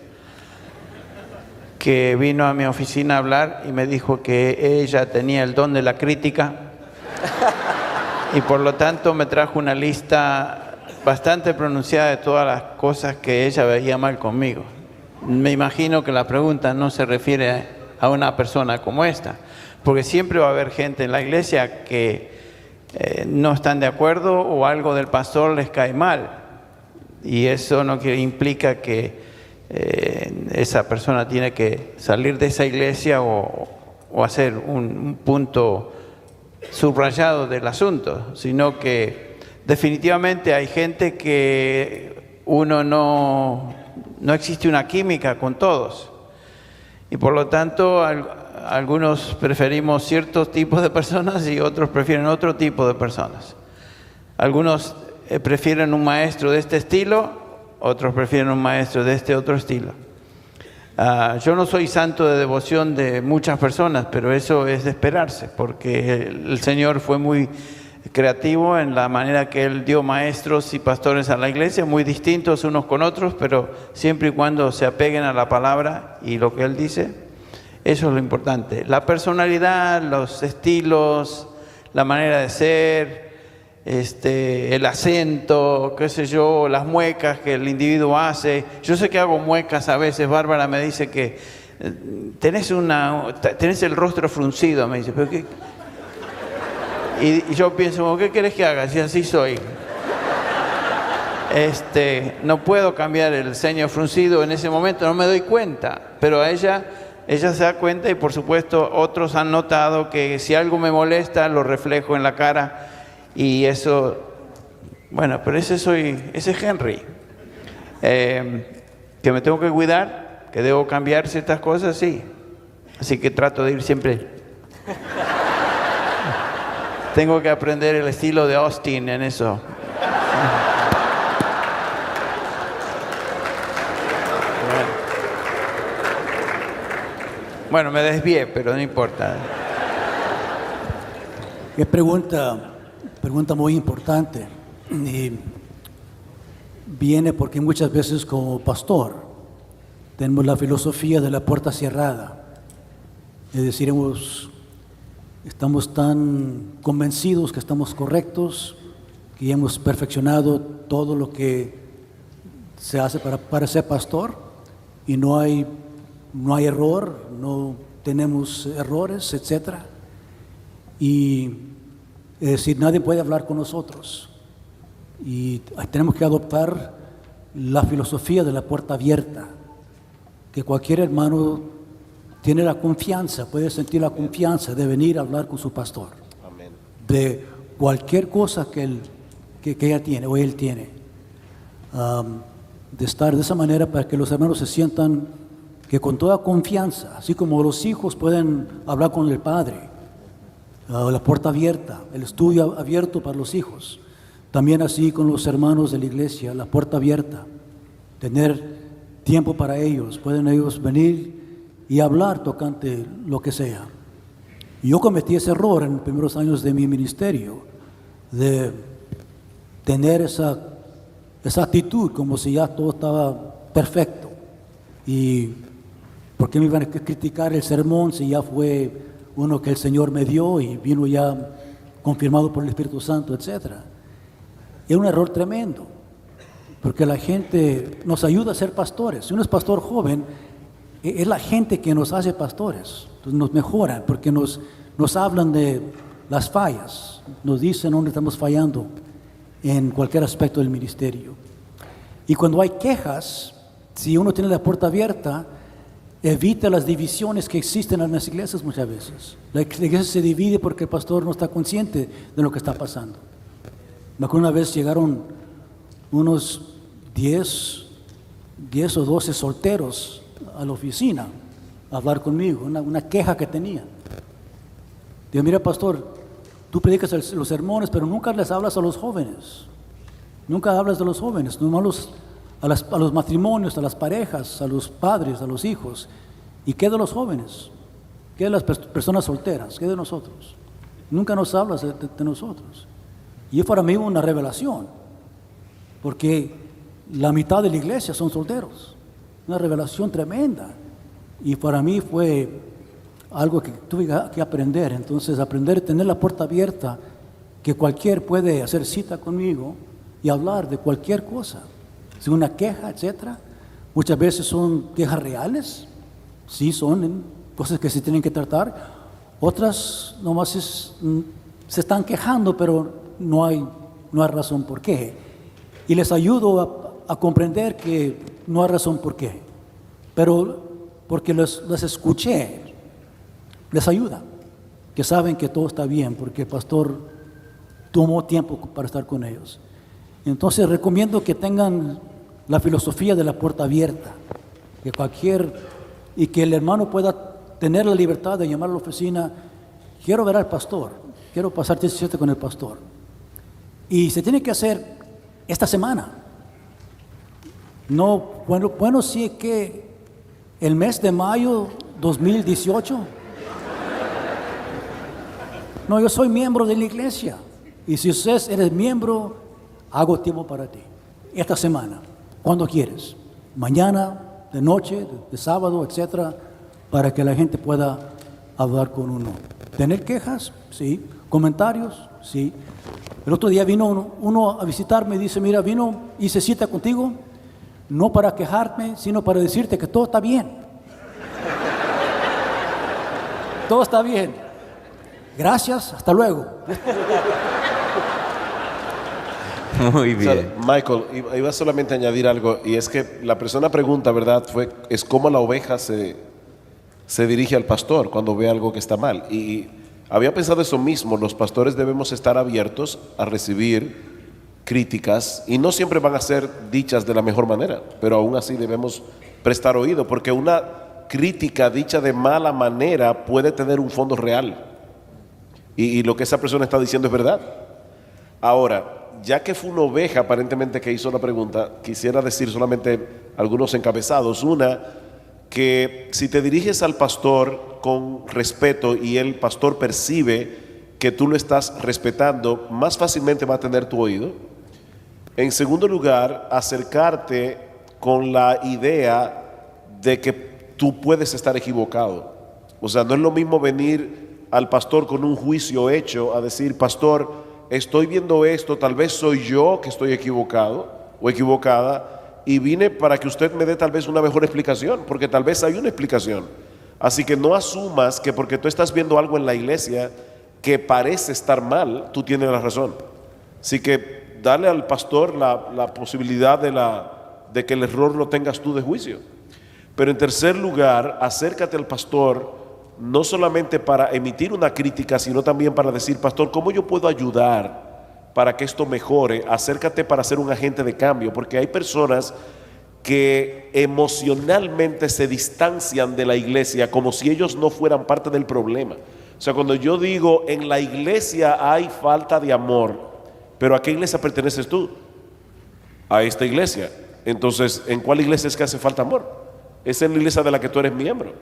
que vino a mi oficina a hablar y me dijo que ella tenía el don de la crítica y por lo tanto me trajo una lista bastante pronunciada de todas las cosas que ella veía mal conmigo. Me imagino que la pregunta no se refiere a una persona como esta, porque siempre va a haber gente en la iglesia que no están de acuerdo o algo del pastor les cae mal, y eso no implica que esa persona tiene que salir de esa iglesia o hacer un punto subrayado del asunto, sino que definitivamente hay gente que no existe una química con todos, y por lo tanto algunos preferimos ciertos tipos de personas y otros prefieren otro tipo de personas. Algunos prefieren un maestro de este estilo, otros prefieren un maestro de este otro estilo. Yo no soy santo de devoción de muchas personas, pero eso es de esperarse, porque el Señor fue muy creativo en la manera que Él dio maestros y pastores a la iglesia, muy distintos unos con otros, pero siempre y cuando se apeguen a la palabra y lo que Él dice, eso es lo importante. La personalidad, los estilos, la manera de ser, el acento, qué sé yo, las muecas que el individuo hace. Yo sé que hago muecas a veces. Bárbara me dice que tenés el rostro fruncido, me dice, pero ¿qué? Y yo pienso, ¿qué querés que haga? Si así soy. No puedo cambiar el ceño fruncido en ese momento, no me doy cuenta, pero a ella se da cuenta, y por supuesto otros han notado que si algo me molesta lo reflejo en la cara, y eso, bueno, pero ese es Henry, que me tengo que cuidar, que debo cambiar ciertas cosas, sí, así que trato de ir siempre. Tengo que aprender el estilo de Austin en eso. Bueno, me desvié, pero no importa. Qué pregunta muy importante. Y viene porque muchas veces como pastor tenemos la filosofía de la puerta cerrada. Es decir, estamos tan convencidos que estamos correctos, que hemos perfeccionado todo lo que se hace para ser pastor, y no hay error, no tenemos errores, etc. Y es decir, nadie puede hablar con nosotros. Y tenemos que adoptar la filosofía de la puerta abierta, que cualquier hermano tiene la confianza, puede sentir la confianza de venir a hablar con su pastor. Amén. De cualquier cosa que ella tiene o él tiene. De estar de esa manera para que los hermanos se sientan que con toda confianza, así como los hijos pueden hablar con el padre, la puerta abierta, el estudio abierto para los hijos, también así con los hermanos de la iglesia, la puerta abierta, tener tiempo para ellos, pueden ellos venir y hablar tocante lo que sea. Y yo cometí ese error en los primeros años de mi ministerio, de tener esa actitud como si ya todo estaba perfecto. Y ¿por qué me iban a criticar el sermón si ya fue uno que el Señor me dio y vino ya confirmado por el Espíritu Santo, etcétera? Es un error tremendo, porque la gente nos ayuda a ser pastores. Si uno es pastor joven, es la gente que nos hace pastores. Entonces nos mejoran porque nos hablan de las fallas, nos dicen dónde estamos fallando en cualquier aspecto del ministerio. Y cuando hay quejas, si uno tiene la puerta abierta, evita las divisiones que existen en las iglesias muchas veces. La iglesia se divide porque el pastor no está consciente de lo que está pasando. Me acuerdo una vez llegaron unos 10 o 12 solteros a la oficina a hablar conmigo, una queja que tenían. Digo, mira pastor, tú predicas los sermones, pero nunca les hablas a los jóvenes. Nunca hablas de los jóvenes, nomás a los matrimonios, a las parejas, a los padres, a los hijos. ¿Y qué de los jóvenes? ¿Qué de las personas solteras? ¿Qué de nosotros? Nunca nos hablas de nosotros. Y es para mí una revelación, porque la mitad de la iglesia son solteros. Una revelación tremenda. Y para mí fue algo que tuve que aprender. Entonces, aprender a tener la puerta abierta, que cualquier puede hacer cita conmigo y hablar de cualquier cosa. Si una queja, etcétera. Muchas veces son quejas reales, sí, son cosas que se tienen que tratar. Otras nomás se están quejando, pero no hay razón por qué. Y les ayudo a comprender que no hay razón por qué, pero porque les escuché, les ayuda, que saben que todo está bien, porque el pastor tomó tiempo para estar con ellos. Entonces recomiendo que tengan la filosofía de la puerta abierta, y que el hermano pueda tener la libertad de llamar a la oficina, quiero ver al pastor, quiero pasar 17 con el pastor. Y se tiene que hacer esta semana. No, bueno, sí que el mes de mayo 2018. No, yo soy miembro de la iglesia. Y si usted eres miembro, hago tiempo para ti. Esta semana, cuando quieres. Mañana, de noche, de sábado, etcétera, para que la gente pueda hablar con uno. ¿Tener quejas? Sí. ¿Comentarios? Sí. El otro día vino uno a visitarme y dice, mira, hice cita contigo, no para quejarme, sino para decirte que todo está bien. Todo está bien. Gracias, hasta luego. Muy O sea, bien. Michael, iba solamente a añadir algo, y es que la persona pregunta, ¿verdad? Es cómo la oveja se dirige al pastor cuando ve algo que está mal. Y había pensado eso mismo, los pastores debemos estar abiertos a recibir críticas, y no siempre van a ser dichas de la mejor manera, pero aún así debemos prestar oído, porque una crítica dicha de mala manera puede tener un fondo real, y lo que esa persona está diciendo es verdad. Ahora, ya que fue una oveja aparentemente que hizo la pregunta, quisiera decir solamente algunos encabezados. Una, que si te diriges al pastor con respeto y el pastor percibe que tú lo estás respetando, más fácilmente va a tener tu oído. En segundo lugar, acercarte con la idea de que tú puedes estar equivocado. O sea, no es lo mismo venir al pastor con un juicio hecho a decir, pastor, estoy viendo esto, tal vez soy yo que estoy equivocado o equivocada, y vine para que usted me dé tal vez una mejor explicación, porque tal vez hay una explicación. Así que no asumas que porque tú estás viendo algo en la iglesia que parece estar mal, tú tienes la razón. Así que dale al pastor la posibilidad de que el error lo tengas tú de juicio. Pero en tercer lugar, acércate al pastor no solamente para emitir una crítica, sino también para decir, pastor, ¿cómo yo puedo ayudar para que esto mejore? Acércate para ser un agente de cambio, porque hay personas que emocionalmente se distancian de la iglesia como si ellos no fueran parte del problema. O sea, cuando yo digo, en la iglesia hay falta de amor, pero ¿a qué iglesia perteneces tú? A esta iglesia. Entonces, ¿en cuál iglesia es que hace falta amor? Es en la iglesia de la que tú eres miembro.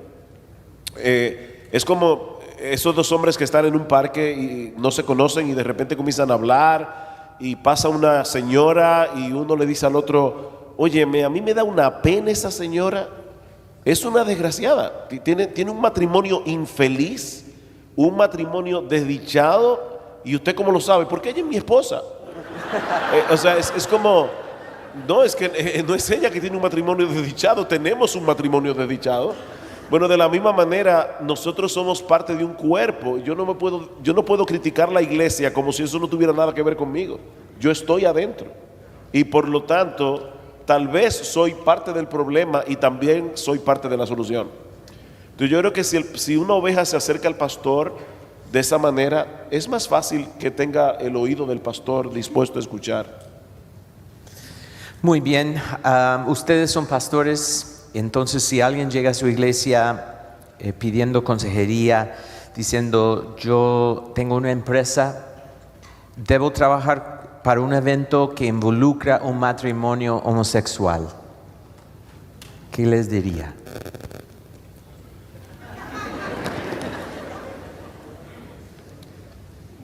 Es como esos dos hombres que están en un parque y no se conocen y de repente comienzan a hablar, y pasa una señora y uno le dice al otro, óyeme, a mí me da una pena esa señora, es una desgraciada, tiene un matrimonio infeliz, un matrimonio desdichado, y usted cómo lo sabe, porque ella es mi esposa. O sea, es como, no, es que no es ella que tiene un matrimonio desdichado, tenemos un matrimonio desdichado. Bueno, de la misma manera, nosotros somos parte de un cuerpo. Yo no puedo criticar la iglesia como si eso no tuviera nada que ver conmigo. Yo estoy adentro. Y por lo tanto, tal vez soy parte del problema y también soy parte de la solución. Entonces yo creo que si una oveja se acerca al pastor de esa manera, es más fácil que tenga el oído del pastor dispuesto a escuchar. Muy bien, ustedes son pastores. Entonces, si alguien llega a su iglesia pidiendo consejería, diciendo, yo tengo una empresa, debo trabajar para un evento que involucra un matrimonio homosexual, ¿qué les diría?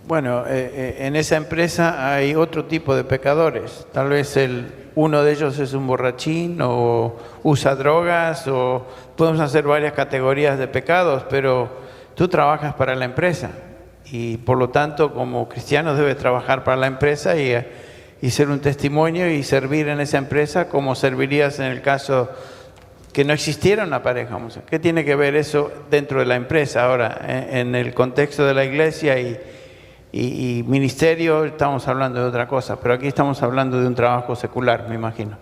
Bueno, en esa empresa hay otro tipo de pecadores. Tal vez uno de ellos es un borrachín o usa drogas, o podemos hacer varias categorías de pecados, pero tú trabajas para la empresa y por lo tanto como cristianos debes trabajar para la empresa y ser un testimonio y servir en esa empresa como servirías en el caso que no existiera una pareja homosexual. ¿Qué tiene que ver eso dentro de la empresa? Ahora, en el contexto de la iglesia y ministerio estamos hablando de otra cosa, pero aquí estamos hablando de un trabajo secular, me imagino.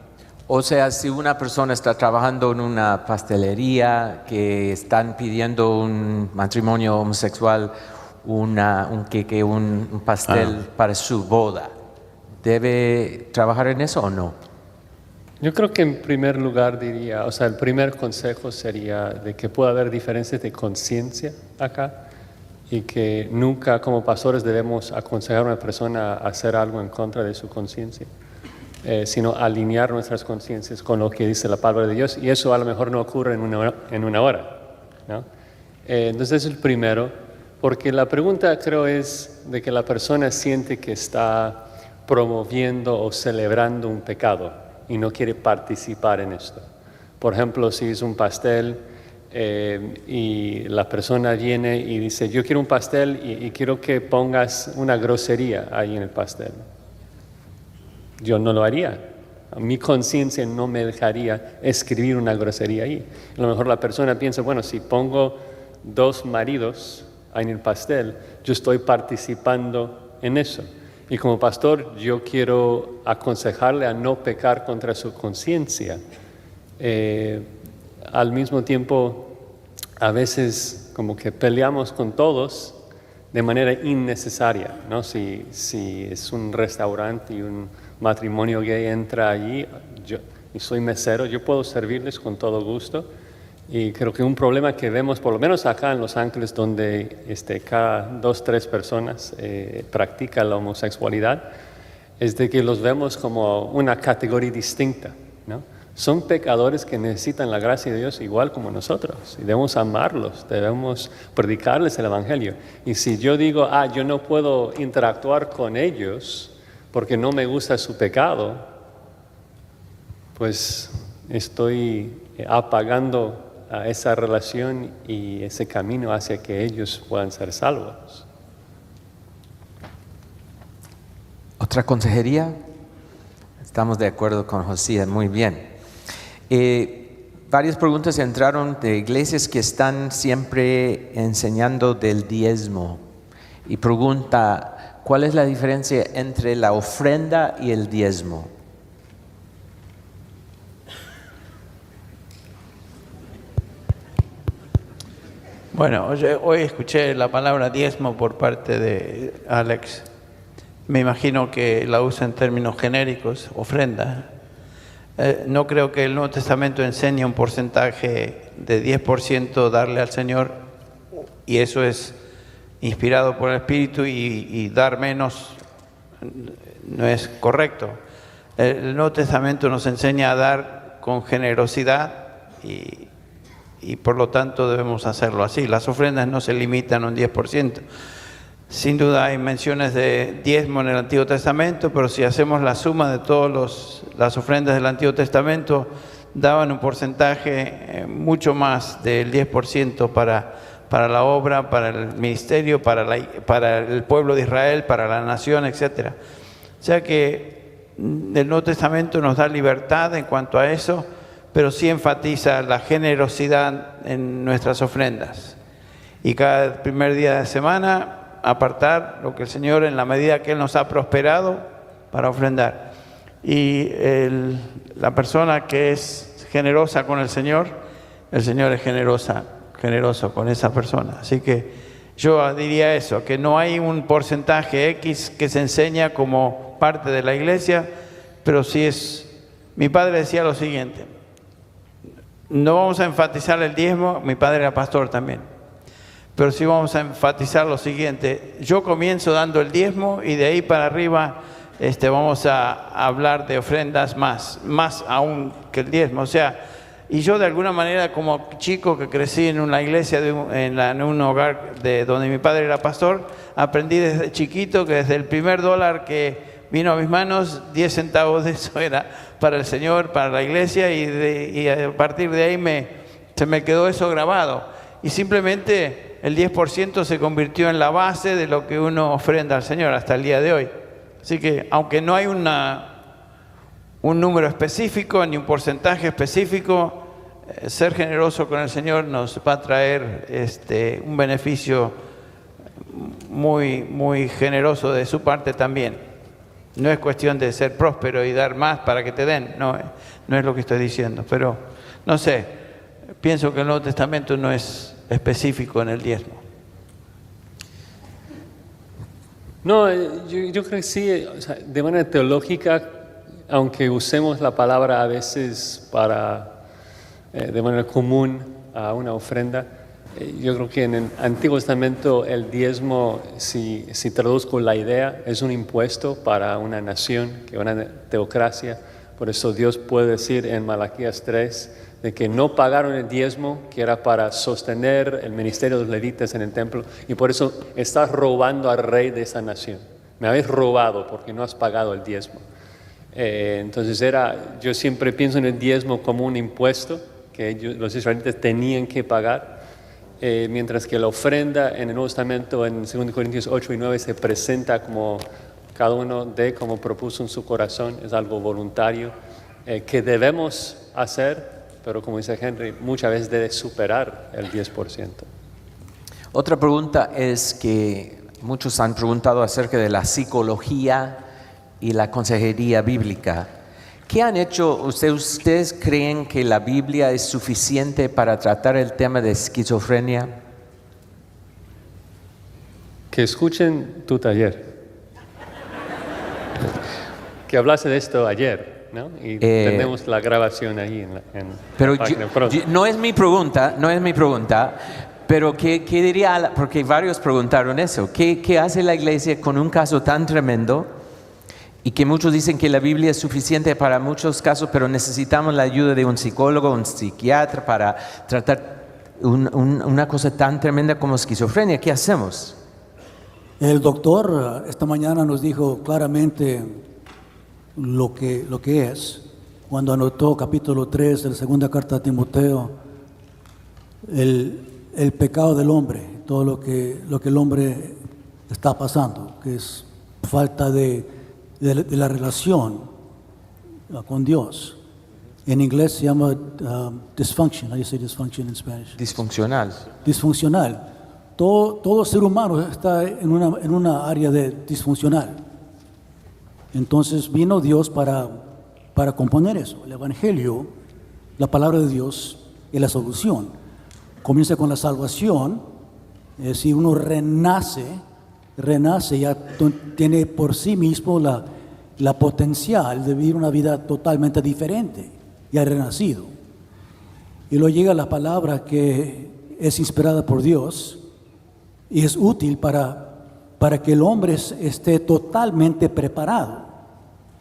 O sea, si una persona está trabajando en una pastelería que están pidiendo un matrimonio homosexual, un pastel para su boda, ¿debe trabajar en eso o no? Yo creo que en primer lugar diría, o sea, el primer consejo sería de que pueda haber diferencias de conciencia acá. y que nunca como pastores debemos aconsejar a una persona a hacer algo en contra de su conciencia, sino alinear nuestras conciencias con lo que dice la palabra de Dios, y eso a lo mejor no ocurre en una hora, ¿no? Entonces es el primero, porque la pregunta creo es de que la persona siente que está promoviendo o celebrando un pecado y no quiere participar en esto. Por ejemplo, si es un pastel y la persona viene y dice, yo quiero un pastel y quiero que pongas una grosería ahí en el pastel. Yo no lo haría. Mi conciencia no me dejaría escribir una grosería ahí. A lo mejor la persona piensa, bueno, si pongo 2 maridos ahí en el pastel, yo estoy participando en eso. Y como pastor, yo quiero aconsejarle a no pecar contra su conciencia. Al mismo tiempo, a veces como que peleamos con todos de manera innecesaria, ¿no? Si es un restaurante y un matrimonio gay entra allí, y soy mesero, yo puedo servirles con todo gusto. Y creo que un problema que vemos, por lo menos acá en Los Ángeles, donde cada 2 o 3 personas practican la homosexualidad, es de que los vemos como una categoría distinta, ¿no? Son pecadores que necesitan la gracia de Dios igual como nosotros, y debemos amarlos, debemos predicarles el Evangelio. Y si yo digo, yo no puedo interactuar con ellos porque no me gusta su pecado, pues estoy apagando a esa relación y ese camino hacia que ellos puedan ser salvos. ¿Otra consejería? Estamos de acuerdo con Josías, muy bien. Varias preguntas entraron de iglesias que están siempre enseñando del diezmo. Y pregunta, ¿cuál es la diferencia entre la ofrenda y el diezmo? Bueno, hoy escuché la palabra diezmo por parte de Alex. Me imagino que la usa en términos genéricos, ofrenda. No creo que el Nuevo Testamento enseñe un porcentaje de 10% darle al Señor, y eso es inspirado por el Espíritu, y dar menos no es correcto. El Nuevo Testamento nos enseña a dar con generosidad y por lo tanto debemos hacerlo así. Las ofrendas no se limitan a un 10%. Sin duda hay menciones de diezmo en el Antiguo Testamento, pero si hacemos la suma de todas las ofrendas del Antiguo Testamento, daban un porcentaje mucho más del 10% para la obra, para el ministerio, para el pueblo de Israel, para la nación, etc. O sea que el Nuevo Testamento nos da libertad en cuanto a eso, pero sí enfatiza la generosidad en nuestras ofrendas. Y cada primer día de semana apartar lo que el Señor, en la medida que Él nos ha prosperado, para ofrendar. Y la persona que es generosa con el Señor es generoso con esa persona. Así que yo diría eso, que no hay un porcentaje X que se enseña como parte de la iglesia, pero sí es. Mi padre decía lo siguiente: no vamos a enfatizar el diezmo. Mi padre era pastor también, pero sí vamos a enfatizar lo siguiente: yo comienzo dando el diezmo y de ahí para arriba vamos a hablar de ofrendas más aún que el diezmo. O sea, y yo de alguna manera, como chico que crecí en una iglesia, en un hogar donde mi padre era pastor, aprendí desde chiquito que desde el primer dólar que vino a mis manos, 10 centavos de eso era para el Señor, para la iglesia, y a partir de ahí se me quedó eso grabado. Y simplemente el 10% se convirtió en la base de lo que uno ofrenda al Señor hasta el día de hoy. Así que, aunque no hay un número específico ni un porcentaje específico, ser generoso con el Señor nos va a traer un beneficio muy, muy generoso de su parte también. No es cuestión de ser próspero y dar más para que te den, no es lo que estoy diciendo, pero no sé, pienso que el Nuevo Testamento no es específico en el diezmo. No, yo creo que sí, o sea, de manera teológica, aunque usemos la palabra a veces de manera común a una ofrenda, Yo creo que en el Antiguo Testamento el diezmo, si traduzco la idea, es un impuesto para una nación, que una teocracia. Por eso Dios puede decir en Malaquías 3 de que no pagaron el diezmo, que era para sostener el ministerio de los levitas en el templo, y por eso estás robando al rey de esa nación. Me habéis robado porque no has pagado el diezmo. Entonces yo siempre pienso en el diezmo como un impuesto que los israelitas tenían que pagar, mientras que la ofrenda en el Nuevo Testamento, en 2 Corintios 8 y 9, se presenta como cada uno de como propuso en su corazón, es algo voluntario que debemos hacer, pero como dice Henry, muchas veces debe superar el 10%. Otra pregunta es que muchos han preguntado acerca de la psicología y la consejería bíblica. ¿Qué han hecho? ¿Ustedes creen que la Biblia es suficiente para tratar el tema de esquizofrenia? Que escuchen tu taller. Que hablaste de esto ayer, ¿no? Y tenemos la grabación ahí pero la página pronto. no es mi pregunta, pero ¿qué diría? Porque varios preguntaron eso. ¿Qué hace la iglesia con un caso tan tremendo? Y que muchos dicen que la Biblia es suficiente para muchos casos, pero necesitamos la ayuda de un psicólogo, un psiquiatra para tratar una cosa tan tremenda como esquizofrenia. ¿Qué hacemos? El doctor esta mañana nos dijo claramente lo que es, cuando anotó capítulo 3 de la segunda carta a Timoteo, el pecado del hombre, todo lo que el hombre está pasando, que es falta de la relación con Dios. En inglés se llama dysfunction. How do you say dysfunction in Spanish? Disfuncional. Disfuncional. Todo ser humano está en una área de disfuncional. Entonces vino Dios para componer eso. El Evangelio, la palabra de Dios, es la solución. Comienza con la salvación. Si uno renace, ya tiene por sí mismo la potencial de vivir una vida totalmente diferente. Ya renacido. Y luego llega la palabra que es inspirada por Dios y es útil para que el hombre esté totalmente preparado.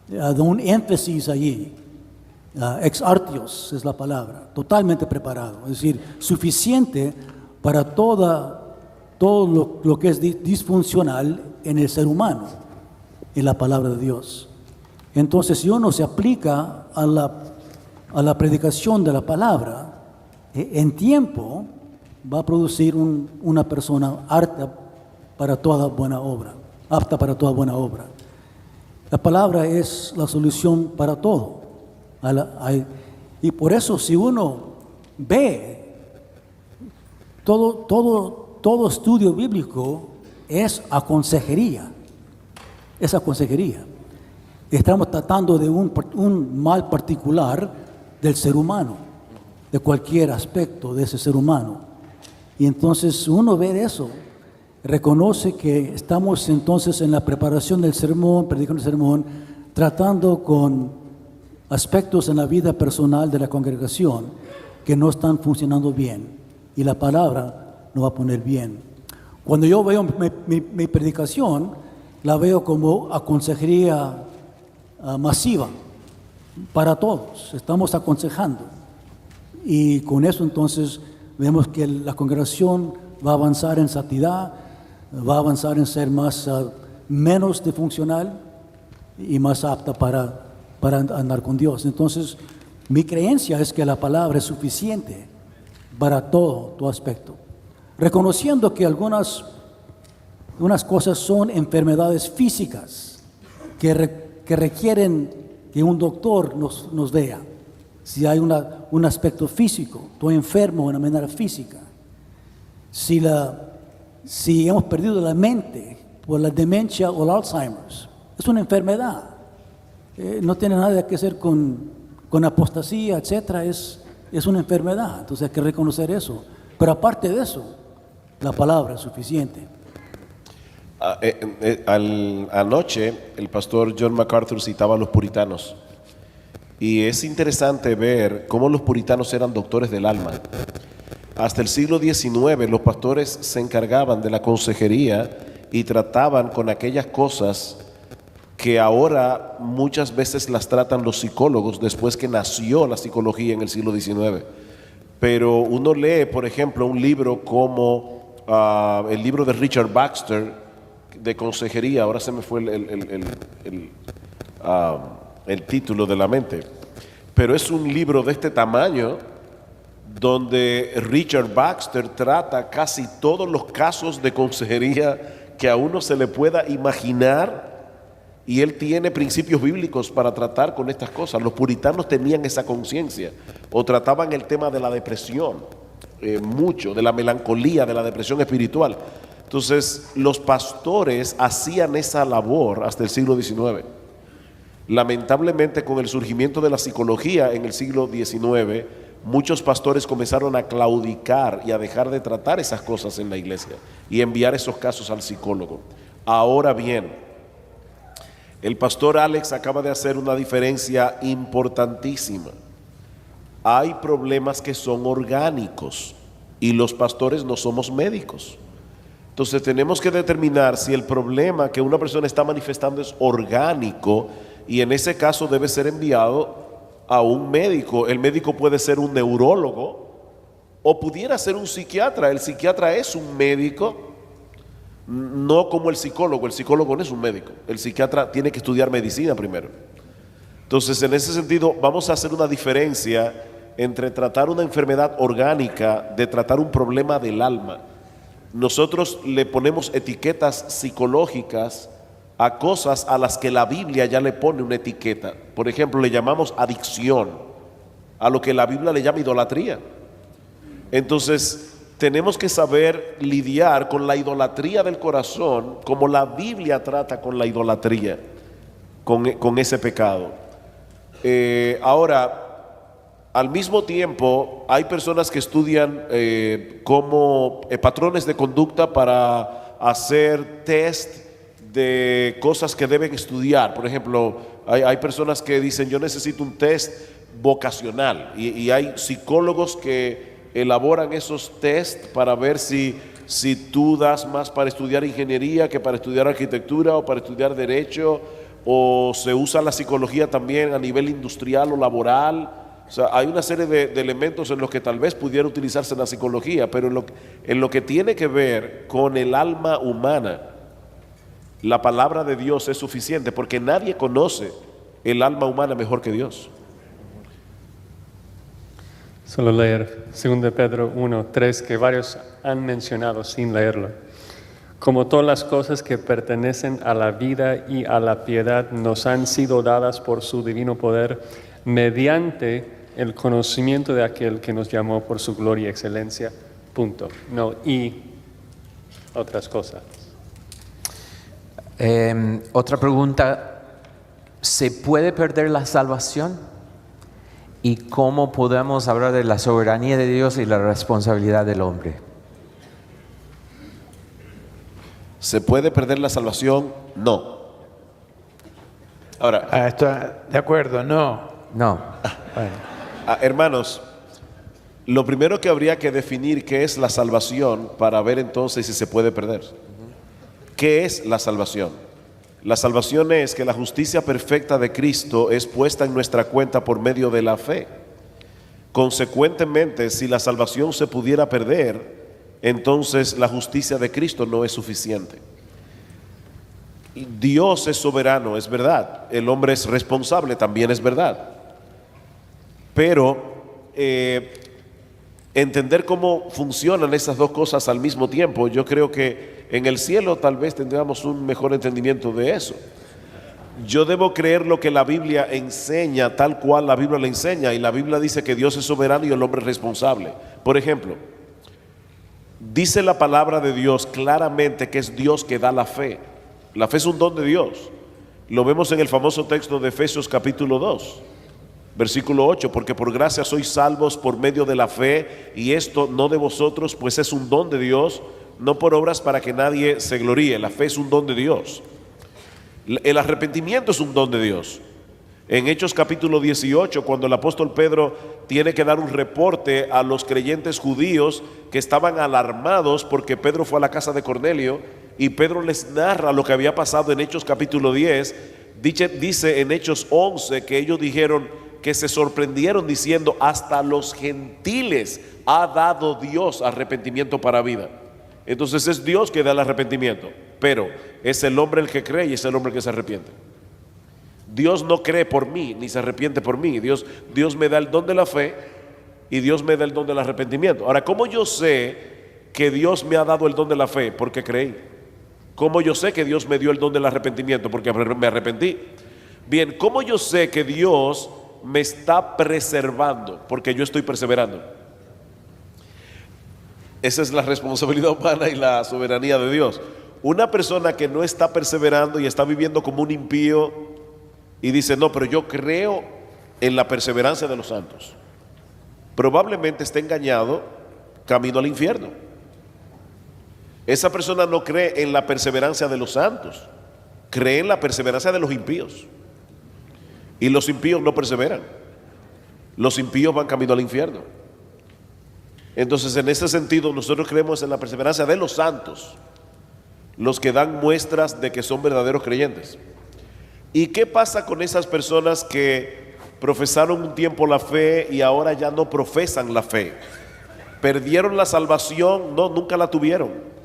Da un énfasis allí. Ex artios es la palabra. Totalmente preparado. Es decir, suficiente para todo lo que es disfuncional en el ser humano, en la palabra de Dios. Entonces, si uno se aplica a la predicación de la palabra, en tiempo va a producir una persona apta para toda buena obra. La palabra es la solución para todo. Y por eso, si uno ve todo estudio bíblico es consejería. Estamos tratando de un mal particular del ser humano, de cualquier aspecto de ese ser humano. Y entonces uno ve eso, reconoce que estamos entonces en la preparación del sermón, predicando el sermón, tratando con aspectos en la vida personal de la congregación que no están funcionando bien. Y la palabra nos va a poner bien. Cuando yo veo mi predicación, la veo como consejería masiva para todos. Estamos aconsejando. Y con eso entonces vemos que la congregación va a avanzar en santidad, va a avanzar en ser menos disfuncional y más apta para andar con Dios. Entonces, mi creencia es que la palabra es suficiente para todo aspecto. Reconociendo que algunas cosas son enfermedades físicas que requieren que un doctor nos vea. Si hay un aspecto físico, estoy enfermo de una manera física. Si hemos perdido la mente por la demencia o el Alzheimer's, es una enfermedad. No tiene nada que hacer con apostasía, etcétera. Es una enfermedad. Entonces hay que reconocer eso. Pero aparte de eso, la palabra es suficiente. Anoche el pastor John MacArthur citaba a los puritanos y es interesante ver cómo los puritanos eran doctores del alma hasta el siglo XIX los pastores se encargaban de la consejería y trataban con aquellas cosas que ahora muchas veces las tratan los psicólogos después que nació la psicología en el siglo XIX. Pero uno lee, por ejemplo, un libro como el libro de Richard Baxter de consejería, ahora se me fue el título de la mente, pero es un libro de este tamaño donde Richard Baxter trata casi todos los casos de consejería que a uno se le pueda imaginar, y él tiene principios bíblicos para tratar con estas cosas. Los puritanos tenían esa conciencia, o trataban el tema de la depresión, mucho, de la melancolía, de la depresión espiritual. Entonces, los pastores hacían esa labor hasta el siglo XIX. Lamentablemente, con el surgimiento de la psicología en el siglo XIX, muchos pastores comenzaron a claudicar y a dejar de tratar esas cosas en la iglesia y enviar esos casos al psicólogo. Ahora bien, el pastor Alex acaba de hacer una diferencia importantísima. Hay problemas que son orgánicos y los pastores no somos médicos. Entonces tenemos que determinar si el problema que una persona está manifestando es orgánico, y en ese caso debe ser enviado a un médico. El médico puede ser un neurólogo o pudiera ser un psiquiatra. El psiquiatra es un médico, no como el psicólogo no es un médico. El psiquiatra tiene que estudiar medicina primero. Entonces, en ese sentido, vamos a hacer una diferencia entre tratar una enfermedad orgánica de tratar un problema del alma. Nosotros le ponemos etiquetas psicológicas a cosas a las que la Biblia ya le pone una etiqueta. Por ejemplo, le llamamos adicción a lo que la Biblia le llama idolatría. Entonces, tenemos que saber lidiar con la idolatría del corazón como la Biblia trata con la idolatría, con ese pecado. Ahora, al mismo tiempo, hay personas que estudian como patrones de conducta para hacer test de cosas que deben estudiar. Por ejemplo, hay personas que dicen: yo necesito un test vocacional, y hay psicólogos que elaboran esos test para ver si tú das más para estudiar ingeniería que para estudiar arquitectura o para estudiar derecho, o se usa la psicología también a nivel industrial o laboral. O sea, hay una serie de elementos en los que tal vez pudiera utilizarse la psicología, pero en lo que tiene que ver con el alma humana, la palabra de Dios es suficiente, porque nadie conoce el alma humana mejor que Dios. Solo leer 2 Pedro 1:3, que varios han mencionado sin leerlo. Como todas las cosas que pertenecen a la vida y a la piedad nos han sido dadas por su divino poder, mediante el conocimiento de aquel que nos llamó por su gloria y excelencia. Punto. No, y otras cosas. Otra pregunta: ¿se puede perder la salvación? ¿Y cómo podemos hablar de la soberanía de Dios y la responsabilidad del hombre? ¿Se puede perder la salvación? No. Ahora, ¿Está de acuerdo? No. No. Bueno. Hermanos, lo primero que habría que definir qué es la salvación para ver entonces si se puede perder. ¿Qué es la salvación? La salvación es que la justicia perfecta de Cristo es puesta en nuestra cuenta por medio de la fe. Consecuentemente, si la salvación se pudiera perder, entonces la justicia de Cristo no es suficiente. Dios es soberano, es verdad. El hombre es responsable, también es verdad. Pero entender cómo funcionan esas dos cosas al mismo tiempo, yo creo que en el cielo tal vez tendríamos un mejor entendimiento de eso. Yo debo creer lo que la Biblia enseña, tal cual la Biblia le enseña, y la Biblia dice que Dios es soberano y el hombre es responsable. Por ejemplo, dice la palabra de Dios claramente que es Dios que da la fe. La fe es un don de Dios. Lo vemos en el famoso texto de Efesios capítulo 2. Versículo 8, porque por gracia sois salvos por medio de la fe, y esto no de vosotros, pues es un don de Dios, no por obras para que nadie se gloríe. La fe es un don de Dios. El arrepentimiento es un don de Dios. En Hechos capítulo 18, cuando el apóstol Pedro tiene que dar un reporte a los creyentes judíos que estaban alarmados porque Pedro fue a la casa de Cornelio, y Pedro les narra lo que había pasado en Hechos capítulo 10, dice en Hechos 11 que ellos dijeron que se sorprendieron diciendo: hasta los gentiles ha dado Dios arrepentimiento para vida. Entonces es Dios que da el arrepentimiento, pero es el hombre el que cree y es el hombre el que se arrepiente. Dios no cree por mí ni se arrepiente por mí. Dios me da el don de la fe y Dios me da el don del arrepentimiento. Ahora, ¿cómo yo sé que Dios me ha dado el don de la fe? Porque creí. ¿Cómo yo sé que Dios me dio el don del arrepentimiento? Porque me arrepentí. Bien, ¿cómo yo sé que Dios me está preservando? Porque yo estoy perseverando. Esa es la responsabilidad humana y la soberanía de Dios. Una persona que no está perseverando y está viviendo como un impío y dice: no, pero yo creo en la perseverancia de los santos, probablemente esté engañado camino al infierno. Esa persona no cree en la perseverancia de los santos, cree en la perseverancia de los impíos. Y los impíos no perseveran. Los impíos van camino al infierno. Entonces, en ese sentido, nosotros creemos en la perseverancia de los santos, los que dan muestras de que son verdaderos creyentes. ¿Y qué pasa con esas personas que profesaron un tiempo la fe y ahora ya no profesan la fe? ¿Perdieron la salvación? No, nunca la tuvieron.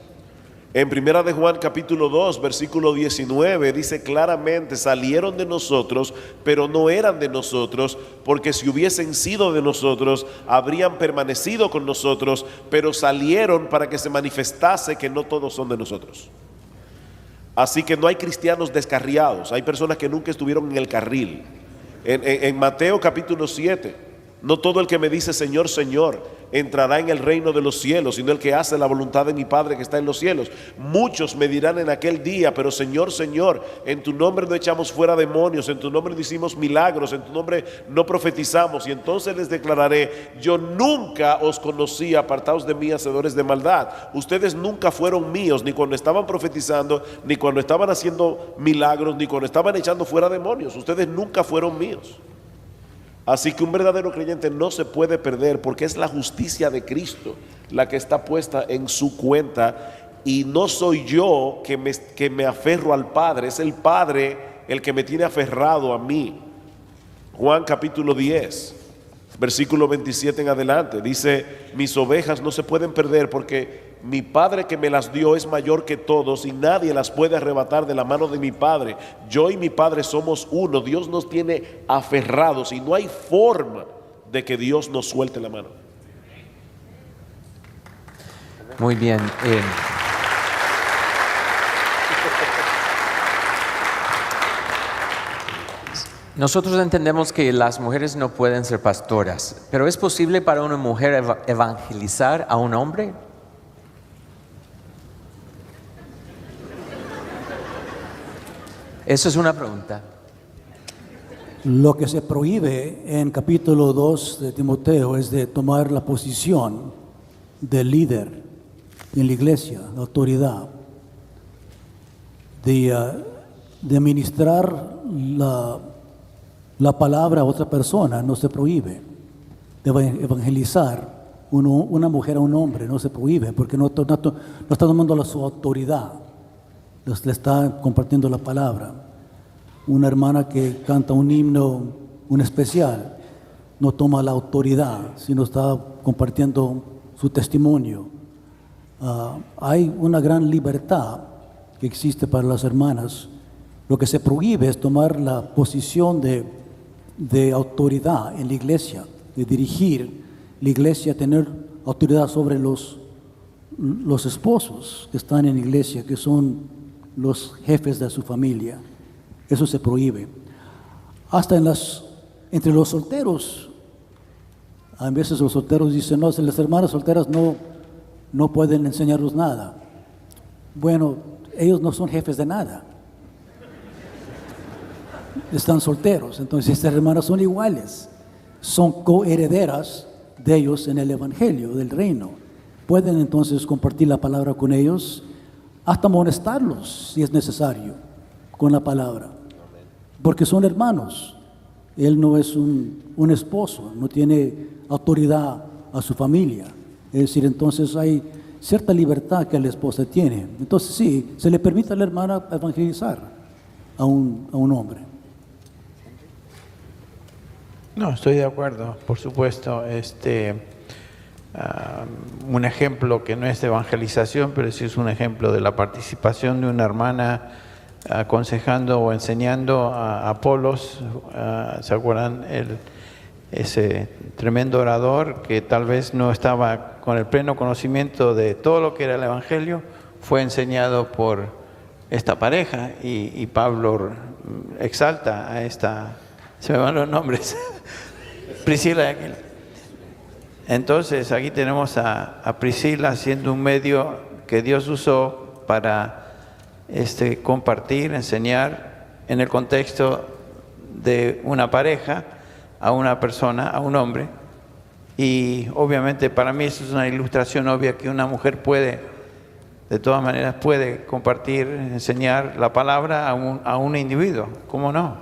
En Primera de Juan capítulo 2 versículo 19 dice claramente: salieron de nosotros, pero no eran de nosotros, porque si hubiesen sido de nosotros, habrían permanecido con nosotros, pero salieron para que se manifestase que no todos son de nosotros. Así que no hay cristianos descarriados, hay personas que nunca estuvieron en el carril. En Mateo capítulo 7, no todo el que me dice Señor, Señor, entrará en el reino de los cielos, sino el que hace la voluntad de mi Padre que está en los cielos. Muchos me dirán en aquel día: pero Señor, Señor, en tu nombre no echamos fuera demonios, en tu nombre no hicimos milagros, en tu nombre no profetizamos. Y entonces les declararé: yo nunca os conocí, apartaos de mí, hacedores de maldad. Ustedes nunca fueron míos, ni cuando estaban profetizando, ni cuando estaban haciendo milagros, ni cuando estaban echando fuera demonios. Ustedes nunca fueron míos. Así que un verdadero creyente no se puede perder, porque es la justicia de Cristo la que está puesta en su cuenta, y no soy yo que me aferro al Padre, es el Padre el que me tiene aferrado a mí. Juan capítulo 10 versículo 27 en adelante dice: mis ovejas no se pueden perder, porque mi Padre que me las dio es mayor que todos y nadie las puede arrebatar de la mano de mi Padre. Yo y mi Padre somos uno. Dios nos tiene aferrados y no hay forma de que Dios nos suelte la mano. Muy bien. Nosotros entendemos que las mujeres no pueden ser pastoras, pero ¿es posible para una mujer evangelizar a un hombre? Eso es una pregunta. Lo que se prohíbe en capítulo 2 de Timoteo es de tomar la posición de líder en la iglesia, la autoridad, de ministrar la palabra a otra persona. No se prohíbe. De evangelizar una mujer a un hombre no se prohíbe, porque no está tomando su autoridad, le está compartiendo la palabra. Una hermana que canta un himno, un especial, no toma la autoridad, sino está compartiendo su testimonio. Hay una gran libertad que existe para las hermanas. Lo que se prohíbe es tomar la posición de autoridad en la iglesia, de dirigir la iglesia, tener autoridad sobre los esposos que están en la iglesia, que son los jefes de su familia. Eso se prohíbe. Hasta entre los solteros, a veces los solteros dicen: no, las hermanas solteras no pueden enseñarnos nada. Bueno, ellos no son jefes de nada. Están solteros, entonces estas hermanas son iguales, son coherederas de ellos en el evangelio del reino. Pueden entonces compartir la palabra con ellos, hasta amonestarlos si es necesario con la palabra, porque son hermanos él no es un esposo, no tiene autoridad a su familia. Es decir, entonces hay cierta libertad que la esposa tiene. Entonces sí, se le permite a la hermana evangelizar a un hombre. No, estoy de acuerdo, por supuesto. Un ejemplo que no es de evangelización, pero sí es un ejemplo de la participación de una hermana aconsejando o enseñando a Apolos. ¿Se acuerdan? Ese tremendo orador que tal vez no estaba con el pleno conocimiento de todo lo que era el Evangelio, fue enseñado por esta pareja y Pablo exalta a esta, se me van los nombres, Priscila y Aquila. Entonces aquí tenemos a Priscila siendo un medio que Dios usó para compartir, enseñar en el contexto de una pareja a una persona, a un hombre. Y obviamente para mí eso es una ilustración obvia que una mujer puede, de todas maneras puede compartir, enseñar la palabra a un individuo. ¿Cómo no?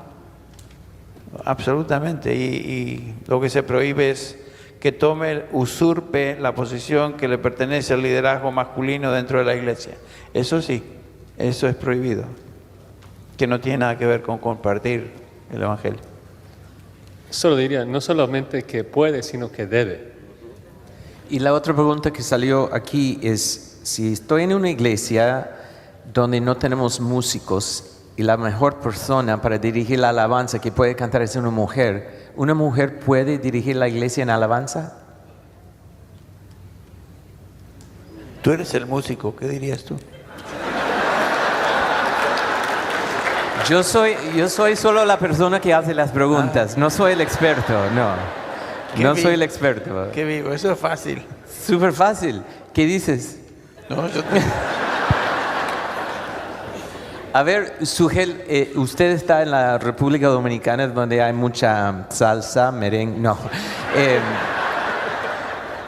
Absolutamente. Y lo que se prohíbe es que usurpe la posición que le pertenece al liderazgo masculino dentro de la iglesia. Eso sí, eso es prohibido, que no tiene nada que ver con compartir el Evangelio. Solo diría, no solamente que puede, sino que debe. Y la otra pregunta que salió aquí es, si estoy en una iglesia donde no tenemos músicos y la mejor persona para dirigir la alabanza que puede cantar es una mujer puede dirigir la iglesia en alabanza? Tú eres el músico, ¿qué dirías tú? Yo soy solo la persona que hace las preguntas, no soy el experto, no soy el experto. Qué vivo, eso es fácil. Súper fácil. ¿Qué dices? No, A ver, Sugel, usted está en la República Dominicana donde hay mucha salsa, merengue, no.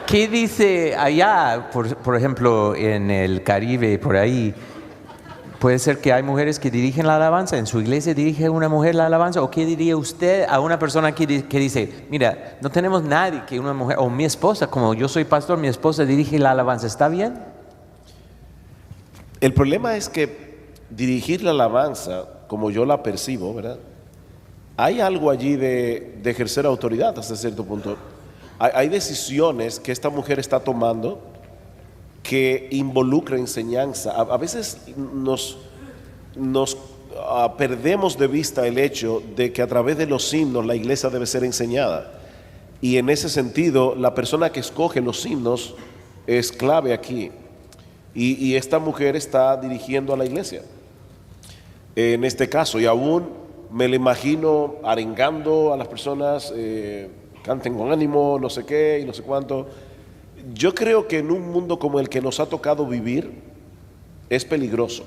¿Qué dice allá, por ejemplo, en el Caribe, por ahí? ¿Puede ser que hay mujeres que dirigen la alabanza? ¿En su iglesia dirige una mujer la alabanza? ¿O qué diría usted a una persona que dice, mira, no tenemos nadie que una mujer, o mi esposa, como yo soy pastor, mi esposa dirige la alabanza, ¿está bien? El problema es que dirigir la alabanza, como yo la percibo, ¿verdad? Hay algo allí de ejercer autoridad hasta cierto punto. Hay decisiones que esta mujer está tomando que involucra enseñanza. A veces nos perdemos de vista el hecho de que a través de los himnos la iglesia debe ser enseñada. Y en ese sentido, la persona que escoge los himnos es clave aquí. Y esta mujer está dirigiendo a la iglesia en este caso, y aún me lo imagino arengando a las personas, canten con ánimo, no sé qué y no sé cuánto. Yo creo que en un mundo como el que nos ha tocado vivir es peligroso.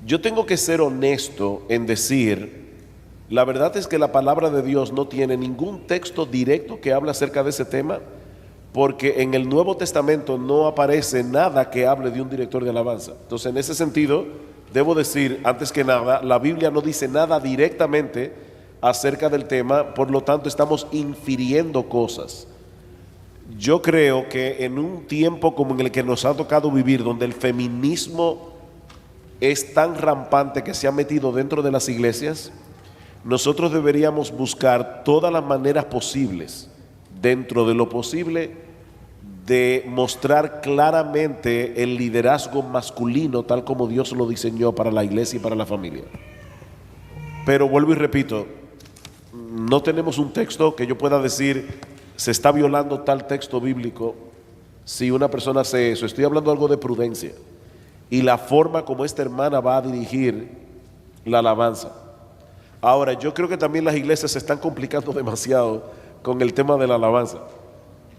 Yo tengo que ser honesto en decir, la verdad es que la palabra de Dios no tiene ningún texto directo que hable acerca de ese tema, porque en el Nuevo Testamento no aparece nada que hable de un director de alabanza. Entonces, en ese sentido, debo decir, antes que nada, la Biblia no dice nada directamente acerca del tema, por lo tanto estamos infiriendo cosas. Yo creo que en un tiempo como en el que nos ha tocado vivir, donde el feminismo es tan rampante que se ha metido dentro de las iglesias, nosotros deberíamos buscar todas las maneras posibles, dentro de lo posible, de mostrar claramente el liderazgo masculino tal como Dios lo diseñó para la iglesia y para la familia. Pero vuelvo y repito, no tenemos un texto que yo pueda decir se está violando tal texto bíblico si una persona hace eso. Estoy hablando algo de prudencia y la forma como esta hermana va a dirigir la alabanza. Ahora, yo creo que también las iglesias se están complicando demasiado con el tema de la alabanza.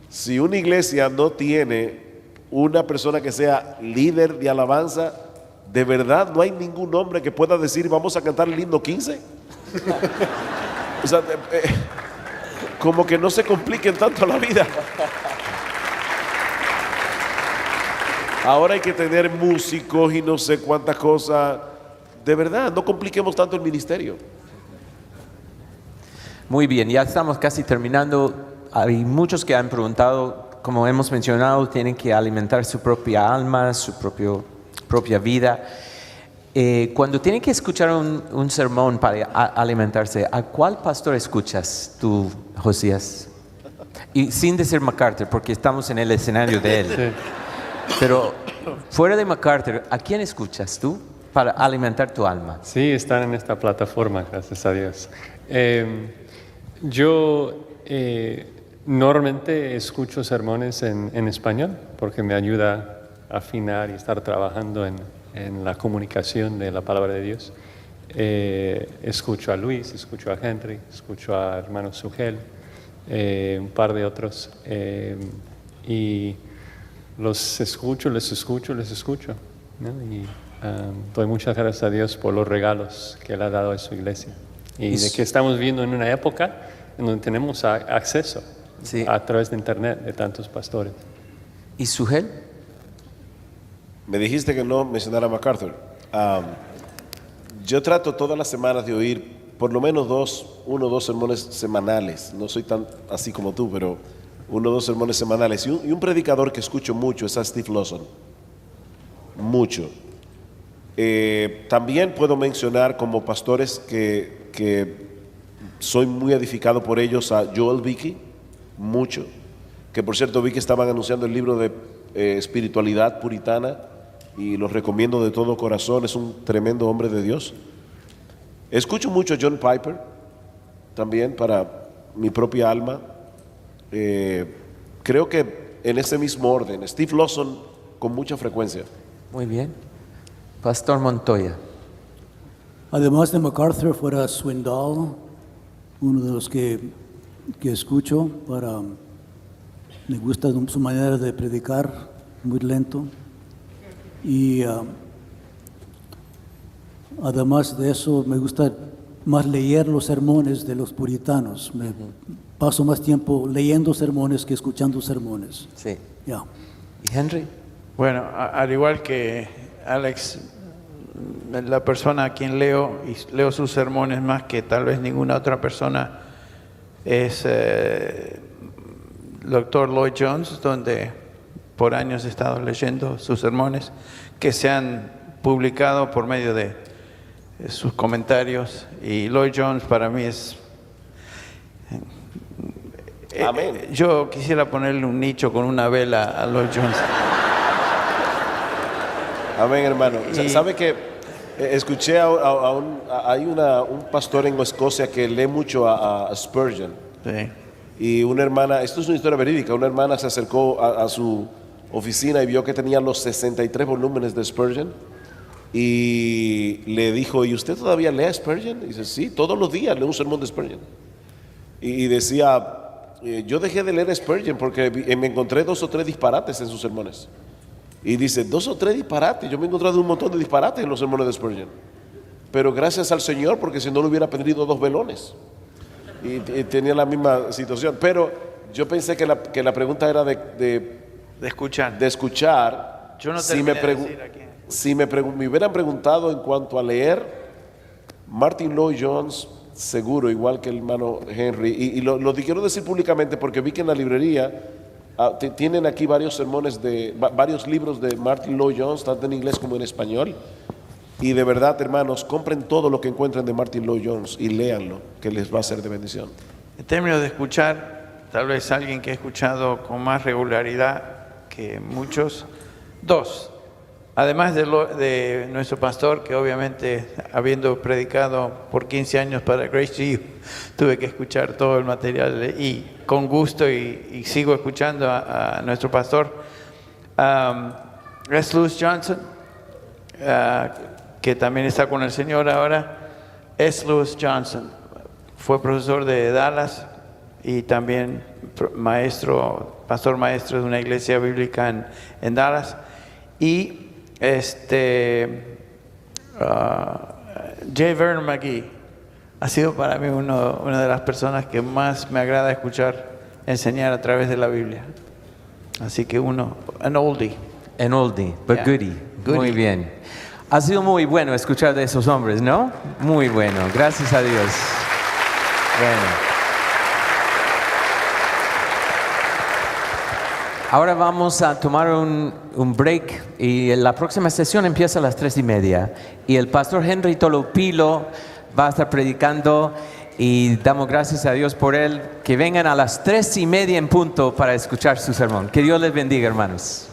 Si una iglesia no tiene una persona que sea líder de alabanza, ¿de verdad no hay ningún hombre que pueda decir vamos a cantar el himno 15? O sea, como que no se compliquen tanto la vida. Ahora hay que tener músicos y no sé cuántas cosas. De verdad, no compliquemos tanto el ministerio. Muy bien, ya estamos casi terminando. Hay muchos que han preguntado, como hemos mencionado, tienen que alimentar su propia alma, su propia vida. Cuando tienen que escuchar un sermón para alimentarse, ¿a cuál pastor escuchas tú, Josías? Y sin decir MacArthur, porque estamos en el escenario de él. Sí. Pero fuera de MacArthur, ¿a quién escuchas tú para alimentar tu alma? Sí, están en esta plataforma, gracias a Dios. Yo normalmente escucho sermones en español porque me ayuda a afinar y estar trabajando en la comunicación de la palabra de Dios. Escucho a Luis, escucho a Henry, escucho a hermano Sugel, un par de otros, y les escucho, ¿no? Y doy muchas gracias a Dios por los regalos que Él ha dado a su iglesia y de que estamos viviendo en una época en donde tenemos acceso a través de internet de tantos pastores. ¿Y Sugel? Me dijiste que no mencionara a MacArthur. Yo trato todas las semanas de oír por lo menos uno o dos sermones semanales. No soy tan así como tú, pero 1 o 2 sermones semanales. Y un predicador que escucho mucho es a Steve Lawson. Mucho. También puedo mencionar como pastores que soy muy edificado por ellos a Joel Beeke, mucho. Que por cierto vi que estaban anunciando el libro de espiritualidad puritana y los recomiendo de todo corazón. Es un tremendo hombre de Dios. Escucho mucho a John Piper también para mi propia alma. Creo que en ese mismo orden, Steve Lawson con mucha frecuencia. Muy bien. Pastor Montoya. Además de MacArthur, fuera Swindoll, uno de los que escucho. Me gusta su manera de predicar, muy lento. Y además de eso, me gusta más leer los sermones de los puritanos. Me paso más tiempo leyendo sermones que escuchando sermones. Sí. Yeah. ¿Y Henry? Bueno, al igual que Alex, la persona a quien leo sus sermones más que tal vez ninguna otra persona es el doctor Lloyd Jones, donde por años he estado leyendo sus sermones que se han publicado por medio de sus comentarios, y Lloyd Jones para mí es... Amén. Yo quisiera ponerle un nicho con una vela a Lloyd Jones. Amén, hermano. ¿Sabe que escuché hay un pastor en Escocia que lee mucho a Spurgeon? Sí. Y una hermana, esto es una historia verídica, una hermana se acercó a su oficina y vio que tenía los 63 volúmenes de Spurgeon y le dijo, ¿y usted todavía lee a Spurgeon? Y dice, sí, todos los días leo un sermón de Spurgeon. Y decía, yo dejé de leer a Spurgeon porque me encontré 2 o 3 disparates en sus sermones. Y dice, 2 o 3 disparates, yo me he encontrado un montón de disparates en los sermones de Spurgeon. Pero gracias al Señor, porque si no le hubiera pedido 2 velones. Y tenía la misma situación. Pero yo pensé que la pregunta era de escuchar. De escuchar. Yo no si me hubieran preguntado en cuanto a leer, Martin Lloyd Jones, seguro, igual que el hermano Henry. Y lo quiero decir públicamente porque vi que en la librería tienen aquí varios sermones varios libros de Martin Lloyd Jones, tanto en inglés como en español. Y de verdad, hermanos, compren todo lo que encuentren de Martin Lloyd Jones y léanlo, que les va a ser de bendición. En términos de escuchar, tal vez alguien que he escuchado con más regularidad que muchos, 2. Además de nuestro pastor, que obviamente habiendo predicado por 15 años para Grace G, tuve que escuchar todo el material y con gusto y sigo escuchando a nuestro pastor. Es Lewis Johnson, que también está con el Señor ahora. Es Lewis Johnson, fue profesor de Dallas y también pastor maestro de una iglesia bíblica en Dallas. Y J. Vernon McGee ha sido para mí una de las personas que más me agrada escuchar enseñar a través de la Biblia. Así que an oldie. An oldie, but goodie. Muy bien. Ha sido muy bueno escuchar de esos hombres, ¿no? Muy bueno, gracias a Dios. Bueno. Ahora vamos a tomar un break y la próxima sesión empieza a las 3:30. Y el pastor Henry Tolopilo va a estar predicando y damos gracias a Dios por él. Que vengan a las 3:30 en punto para escuchar su sermón. Que Dios les bendiga, hermanos.